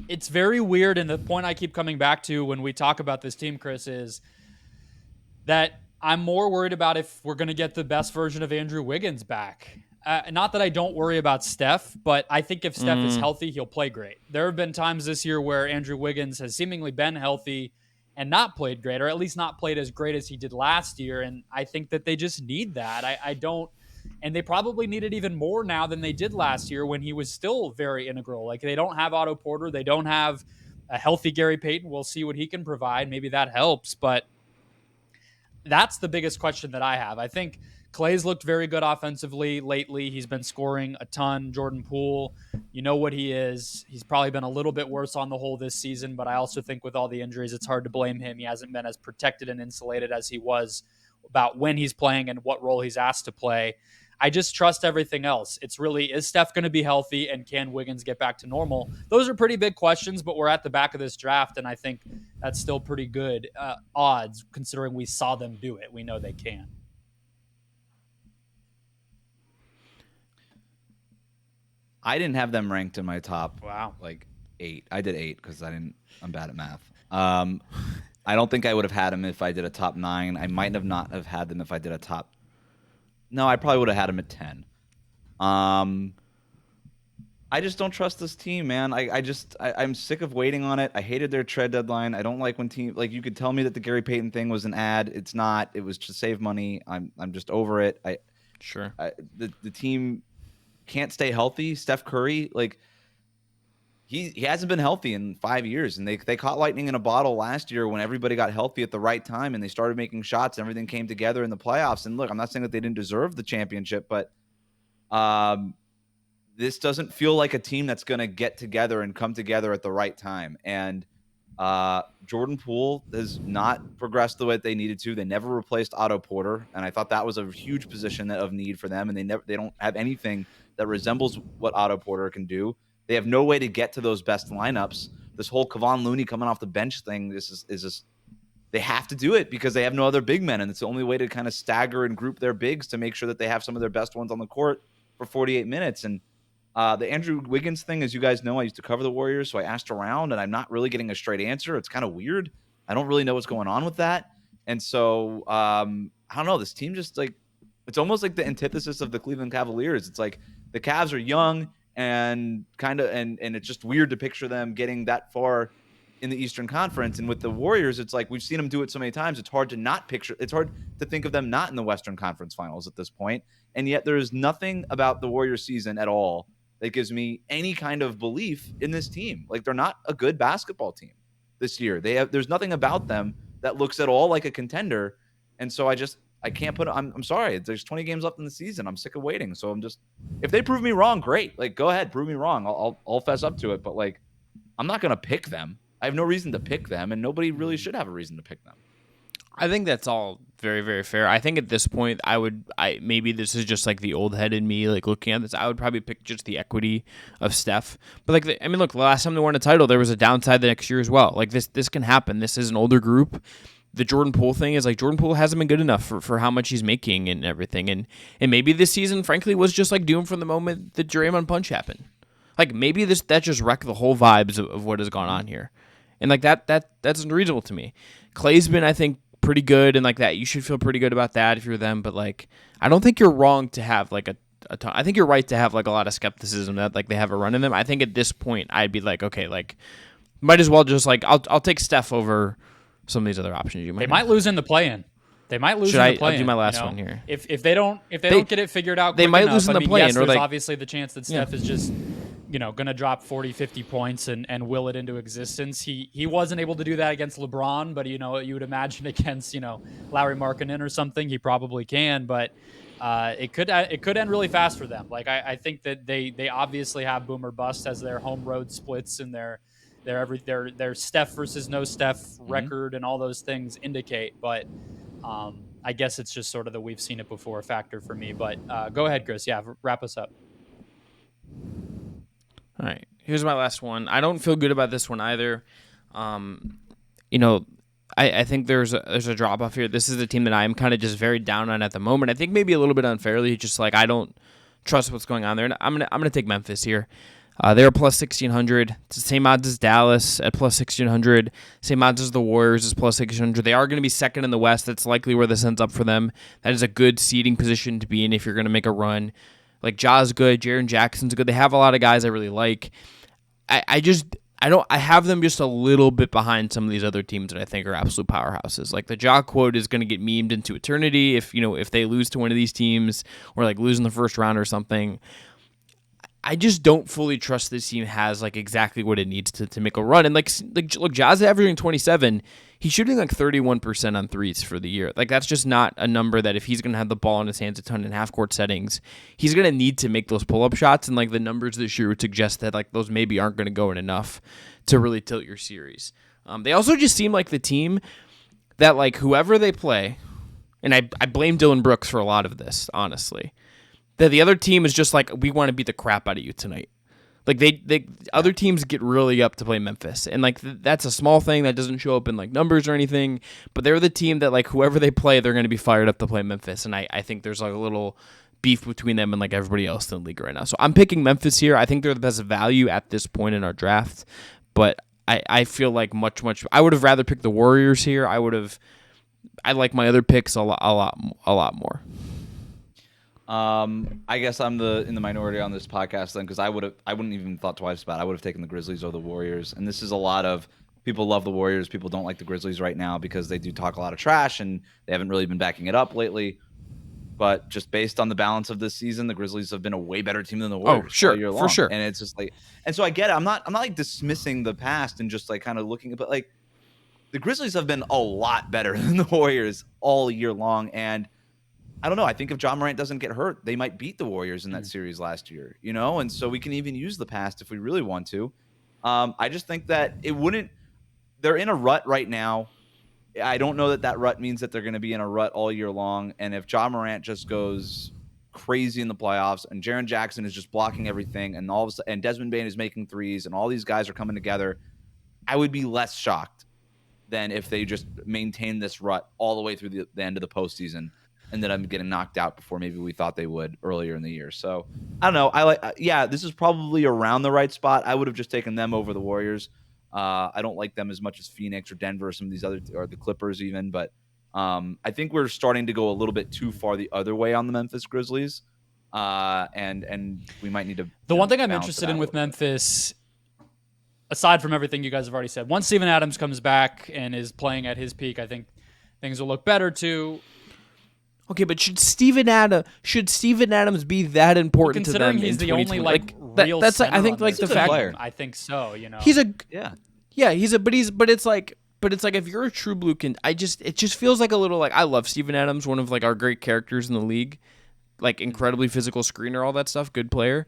It's very weird, and the point I keep coming back to when we talk about this team, Chris, is that I'm more worried about if we're going to get the best version of Andrew Wiggins back. Not that I don't worry about Steph, but I think if Steph is healthy, he'll play great. There have been times this year where Andrew Wiggins has seemingly been healthy and not played great, or at least not played as great as he did last year. And I think that they just need that. I don't, and they probably need it even more now than they did last year when he was still very integral. Like they don't have Otto Porter. They don't have a healthy Gary Payton. We'll see what he can provide. Maybe that helps, but that's the biggest question that I have. I think Clay's looked very good offensively lately. He's been scoring a ton. Jordan Poole, you know what he is. He's probably been a little bit worse on the whole this season, but I also think with all the injuries, it's hard to blame him. He hasn't been as protected and insulated as he was about when he's playing and what role he's asked to play. I just trust everything else. It's really, is Steph going to be healthy, and can Wiggins get back to normal? Those are pretty big questions, but we're at the back of this draft, and I think that's still pretty good odds considering we saw them do it. We know they can. I didn't have them ranked in my top. Wow. Like 8. I did 8 because I'm bad at math. I don't think I would have had them if I did a top 9. I might have not have had them if I did a top. No, I probably would have had them at 10. I just don't trust this team, man. I'm sick of waiting on it. I hated their trade deadline. I don't like when like you could tell me that the Gary Payton thing was an ad. It's not. It was to save money. I'm just over it. The team can't stay healthy. Steph Curry, like he hasn't been healthy in 5 years, and they caught lightning in a bottle last year when everybody got healthy at the right time and they started making shots and everything came together in the playoffs. And look, I'm not saying that they didn't deserve the championship, but this doesn't feel like a team that's going to get together and come together at the right time. And Jordan Poole has not progressed the way they needed to. They never replaced Otto Porter, and I thought that was a huge position of need for them. And they don't have anything that resembles what Otto Porter can do. They have no way to get to those best lineups. This whole Kevon Looney coming off the bench thing, is just they have to do it because they have no other big men, and it's the only way to kind of stagger and group their bigs to make sure that they have some of their best ones on the court for 48 minutes. And the Andrew Wiggins thing, as you guys know, I used to cover the Warriors, so I asked around, and I'm not really getting a straight answer. It's kind of weird. I don't really know what's going on with that. And so, I don't know. This team just, like, it's almost like the antithesis of the Cleveland Cavaliers. It's like the Cavs are young and kind of, and it's just weird to picture them getting that far in the Eastern Conference. And with the Warriors, it's like we've seen them do it so many times. It's hard to think of them not in the Western Conference Finals at this point. And yet there is nothing about the Warriors season at all that gives me any kind of belief in this team. Like, they're not a good basketball team this year. There's nothing about them that looks at all like a contender. And so I I can't put. I'm sorry. There's 20 games left in the season. I'm sick of waiting. So if they prove me wrong, great. Like, go ahead, prove me wrong. I'll fess up to it. But like, I'm not gonna pick them. I have no reason to pick them, and nobody really should have a reason to pick them. I think that's all very, very fair. I think at this point, maybe this is just like the old head in me, like looking at this. I would probably pick just the equity of Steph. But like, look, the last time they won a title, there was a downside the next year as well. Like this can happen. This is an older group. The Jordan Poole thing is like Jordan Poole hasn't been good enough for how much he's making and everything. And maybe this season, frankly, was just like doomed from the moment the Draymond punch happened. Like maybe that just wrecked the whole vibes of what has gone on here. And like that's unreasonable to me. Clay's been, I think, pretty good and like that. You should feel pretty good about that if you're them. But like, I don't think you're wrong to have like a ton. I think you're right to have like a lot of skepticism that like they have a run in them. I think at this point, I'd be like, okay, like might as well just like I'll take Steph over some of these other options. They might lose in the play-in. They might lose in the play-in. I'll do my last one here. If they don't get it figured out, they might lose in the play-in. Yes, or there's like, obviously the chance that Steph is just going to drop 40, 50 points and will it into existence. He wasn't able to do that against LeBron, but you would imagine against Lauri Markkanen or something, he probably can. But it could end really fast for them. Like I think that they obviously have boom or bust as their home road splits and their Steph versus no Steph record and all those things indicate. But I guess it's just sort of the we've seen it before factor for me. But go ahead, Chris. Yeah, wrap us up. All right. Here's my last one. I don't feel good about this one either. I think there's a drop off here. This is a team that I'm kind of just very down on at the moment. I think maybe a little bit unfairly, just like I don't trust what's going on there. And I'm gonna take Memphis here. They're plus 1,600. It's the same odds as Dallas at plus 1,600. Same odds as the Warriors is plus 1,600. They are going to be second in the West. That's likely where this ends up for them. That is a good seeding position to be in if you're going to make a run. Like Ja's good, Jaren Jackson's good. They have a lot of guys I really like. I have them just a little bit behind some of these other teams that I think are absolute powerhouses. Like the Ja quote is going to get memed into eternity if they lose to one of these teams or like lose in the first round or something. I just don't fully trust this team has like exactly what it needs to make a run. And like look, Ja's averaging 27. He's shooting like 31% on threes for the year. Like that's just not a number that if he's going to have the ball in his hands a ton in half court settings, he's going to need to make those pull-up shots. And like the numbers this year would suggest that like those maybe aren't going to go in enough to really tilt your series. They also just seem like the team that like whoever they play, and I blame Dylan Brooks for a lot of this, honestly, that the other team is just like, we want to beat the crap out of you tonight. Like they other teams get really up to play Memphis, and like that's a small thing that doesn't show up in like numbers or anything. But they're the team that like whoever they play, they're going to be fired up to play Memphis, and I think there's like a little beef between them and like everybody else in the league right now. So I'm picking Memphis here. I think they're the best value at this point in our draft, but I feel like much I would have rather picked the Warriors here. I like my other picks a lot more. I guess I'm in the minority on this podcast then, because I wouldn't even thought twice about it. I would have taken the Grizzlies over the Warriors. And this is a lot of people love the Warriors. People don't like the Grizzlies right now because they do talk a lot of trash and they haven't really been backing it up lately. But just based on the balance of this season, the Grizzlies have been a way better team than the Warriors. Oh, sure, all year long. for sure. And it's just like, and so I get it. I'm not like dismissing the past and just like kind of looking, but like the Grizzlies have been a lot better than the Warriors all year long. And I don't know. I think if Ja Morant doesn't get hurt, they might beat the Warriors in that series last year, And so we can even use the past if we really want to. I just think that they're in a rut right now. I don't know that rut means that they're going to be in a rut all year long. And if Ja Morant just goes crazy in the playoffs and Jaren Jackson is just blocking everything and all of a sudden, and Desmond Bane is making threes and all these guys are coming together, I would be less shocked than if they just maintain this rut all the way through the end of the postseason. And then I'm getting knocked out before maybe we thought they would earlier in the year. So I don't know. This is probably around the right spot. I would have just taken them over the Warriors. I don't like them as much as Phoenix or Denver or some of these other, or the Clippers even. But I think we're starting to go a little bit too far the other way on the Memphis Grizzlies. And we might need to. The one thing I'm interested in with Memphis, aside from everything you guys have already said, once Steven Adams comes back and is playing at his peak, I think things will look better too. Okay, but should Steven Adams be that important to them? Considering he's the only real that's center I think on like this the fact team, I think so. He's a but it's like But it's like if you're a true blue it just feels like a little like I love Steven Adams, one of like our great characters in the league, like incredibly physical screener, all that stuff, good player.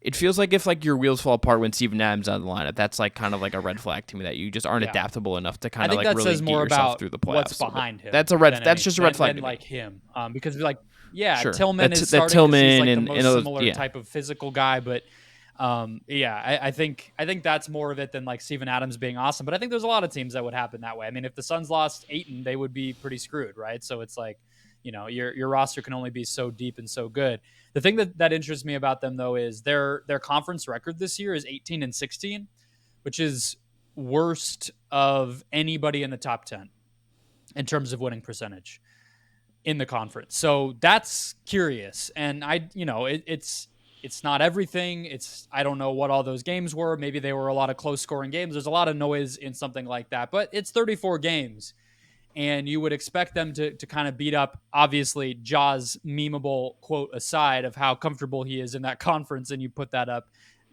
It feels like if like your wheels fall apart when Steven Adams on the lineup, that's like kind of like a red flag to me that you just aren't adaptable enough to kind of like really says get more yourself about through the playoffs. What's behind him? That's just a red flag. Than like him, because like sure. Tillman is starting. Tillman he's like and the most similar type of physical guy, but. I think that's more of it than like Steven Adams being awesome. But I think there's a lot of teams that would happen that way. I mean, if the Suns lost Ayton, they would be pretty screwed, right? So it's like, your roster can only be so deep and so good. The thing that interests me about them though is their conference record this year is 18-16, which is worst of anybody in the top 10 in terms of winning percentage in the conference. So that's curious, and it's not everything. I don't know what all those games were. Maybe they were a lot of close scoring games. There's a lot of noise in something like that, but it's 34 games and you would expect them to kind of beat up, obviously Ja's memeable quote aside of how comfortable he is in that conference. And you put that up.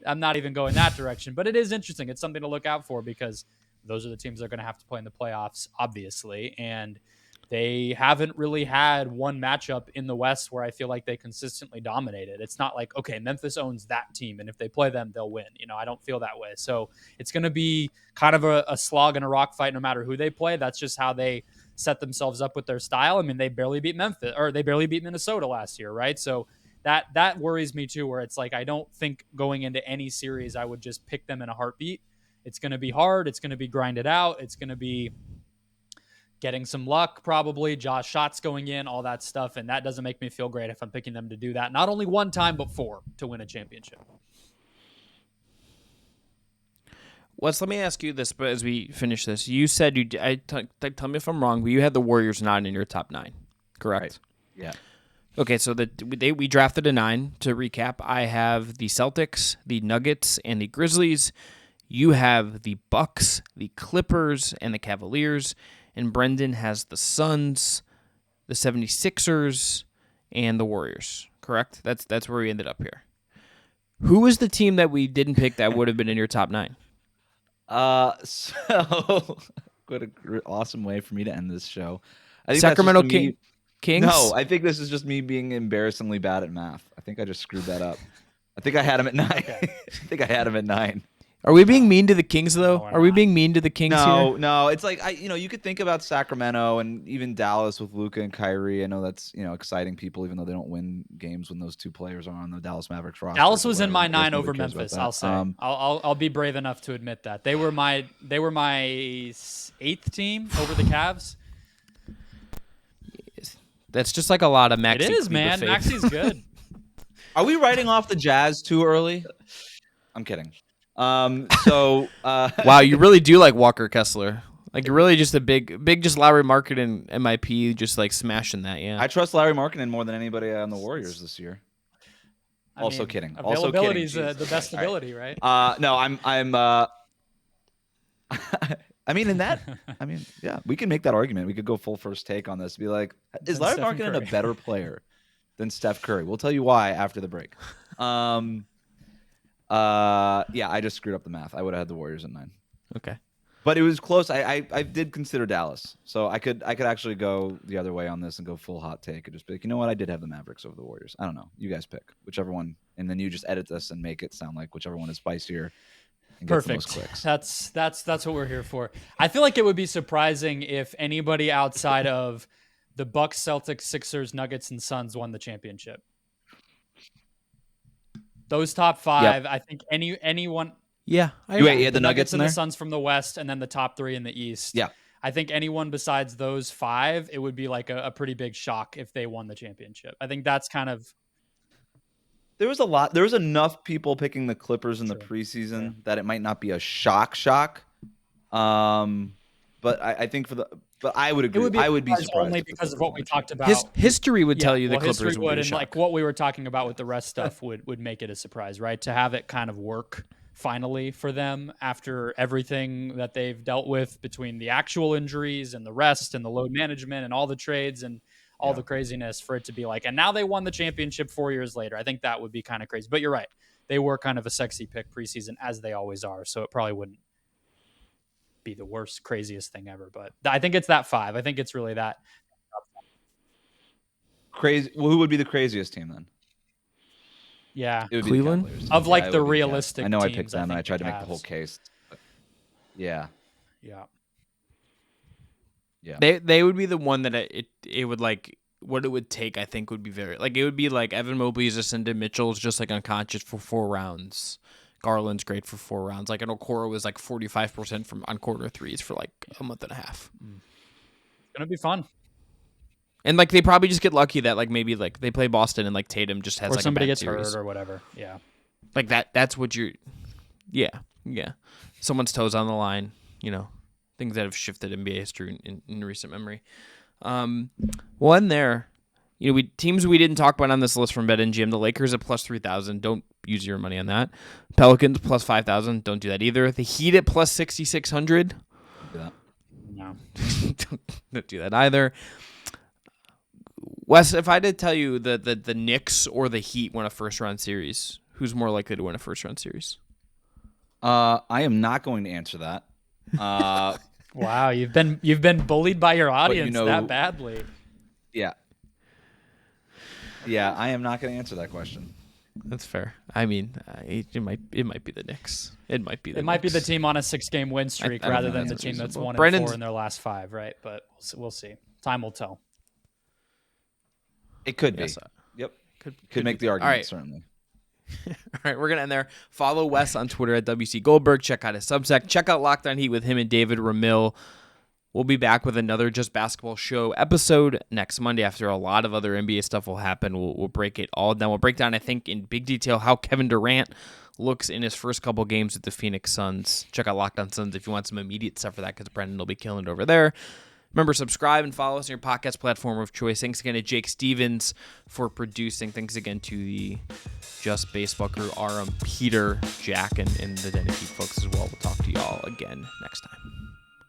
I'm not even going that direction, but it is interesting. It's something to look out for because those are the teams that are going to have to play in the playoffs, obviously. And they haven't really had one matchup in the West where I feel like they consistently dominated. It's not like, okay, Memphis owns that team, and if they play them, they'll win. I don't feel that way. So it's going to be kind of a slog and a rock fight no matter who they play. That's just how they set themselves up with their style. I mean, they barely beat Memphis, or they barely beat Minnesota last year, right? So that worries me too, where it's like I don't think going into any series I would just pick them in a heartbeat. It's going to be hard. It's going to be grinded out. It's going to be getting some luck, probably Josh shots going in, all that stuff. And that doesn't make me feel great if I'm picking them to do that. Not only one time, but 4 to win a championship. Wes, let me ask you this, but as we finish this, you said tell me if I'm wrong, but you had the Warriors not in your top 9, correct? Right. Yeah. Okay, so we drafted a 9. To recap, I have the Celtics, the Nuggets, and the Grizzlies. You have the Bucks, the Clippers, and the Cavaliers. And Brendon has the Suns, the 76ers, and the Warriors, correct? That's where we ended up here. Who was the team that we didn't pick that would have been in your top 9? So what an awesome way for me to end this show. I think Sacramento Kings? No, I think this is just me being embarrassingly bad at math. I think I just screwed that up. I think I had him at 9. Okay. I think I had him at 9. Are we being mean to the Kings, though? No, Are we being mean to the Kings here? No. It's like you could think about Sacramento and even Dallas with Luka and Kyrie. I know that's exciting people, even though they don't win games when those two players are on the Dallas Mavericks roster. Dallas was in my 9 over Memphis. I'll say. I'll be brave enough to admit that they were my 8th team over the Cavs. That's just like a lot of Maxi. It is, man. Faith. Maxi's good. Are we writing off the Jazz too early? I'm kidding. Wow, you really do like Walker Kessler. Like you're really just a big just Lowry Market and MIP just like smashing that, yeah. I trust Larry Markkinen more than anybody on the Warriors this year. Also kidding. Availability is the best ability, right? No, I'm yeah, we can make that argument. We could go full first take on this. Be like, is Larry Markkinen a better player than Steph Curry? We'll tell you why after the break. Yeah, I just screwed up the math. I would have had the Warriors at 9. Okay. But it was close. I did consider Dallas. So I could actually go the other way on this and go full hot take and just be like, you know what? I did have the Mavericks over the Warriors. I don't know. You guys pick whichever one. And then you just edit this and make it sound like whichever one is spicier. And Perfect. The most clicks. That's what we're here for. I feel like it would be surprising if anybody outside of the Bucks, Celtics, Sixers, Nuggets, and Suns won the championship. Those top 5, yep. I think anyone. Yeah, you had the Nuggets and the Suns from the West, and then the top 3 in the East. Yeah, I think anyone besides those 5, it would be like a pretty big shock if they won the championship. I think that's kind of. There was enough people picking the Clippers in the preseason that it might not be a shock. But I think but I would agree. I would be surprised only because of what we talked about. History would tell you the Clippers history would, be a and shock. like what we were talking about with the rest stuff would make it a surprise, right? To have it kind of work finally for them after everything that they've dealt with between the actual injuries and the rest and the load management and all the trades and all the craziness, for it to be like, and now they won the championship 4 years later. I think that would be kind of crazy. But you're right. They were kind of a sexy pick preseason, as they always are. So it probably wouldn't. be the worst, craziest thing ever. But I think it's that 5. I think it's really that. Crazy. Well, who would be the craziest team then? Yeah. It would Cleveland? be the Cavaliers. Of like it the would be realistic I know I teams, picked them, and I think tried the to make the whole Cavs. case. But yeah. They would be the one that it would like what it would take. I think would be very like it would be like Evan Mobley's ascended, Mitchell's just like unconscious for 4 rounds. Garland's great for 4 rounds. Like, an Okoro was like 45% from on quarter threes for like a month and a half. It's gonna be fun. And like they probably just get lucky that like maybe like they play Boston and like Tatum just has Or like somebody a bad gets series. hurt or whatever. Yeah. Like that's what you're. Yeah. Someone's toes on the line. Things that have shifted NBA history in recent memory. One there. Teams we didn't talk about on this list from BetMGM. The Lakers at plus 3,000. Don't use your money on that. Pelicans plus 5,000. Don't do that either. The Heat at plus 6,600. No. Don't do that either. Wes, if I did tell you the Knicks or the Heat win a first round series, who's more likely to win a first round series? I am not going to answer that. Wow, you've been bullied by your audience that badly. Yeah, I am not going to answer that question. That's fair. I mean, it might be the Knicks. It might be the team on a 6-game win streak I don't rather think than the that's team that's reasonable. 1 and Brendon's- 4 in their last 5, right? But we'll see. Time will tell. It could be. Yes, Yep. could make be. the argument, All right. certainly. All right, we're going to end there. Follow Wes on Twitter at WC Goldberg. Check out his Substack. Check out Locked On Heat with him and David Ramil. We'll be back with another Just Basketball Show episode next Monday after a lot of other NBA stuff will happen. We'll break it all down. We'll break down, I think, in big detail how Kevin Durant looks in his first couple games with the Phoenix Suns. Check out Locked On Suns if you want some immediate stuff for that because Brendon will be killing it over there. Remember, subscribe and follow us on your podcast platform of choice. Thanks again to Jake Stevens for producing. Thanks again to the Just Baseball crew, Aram, Peter, Jack, and the Den of Heat folks as well. We'll talk to y'all again next time.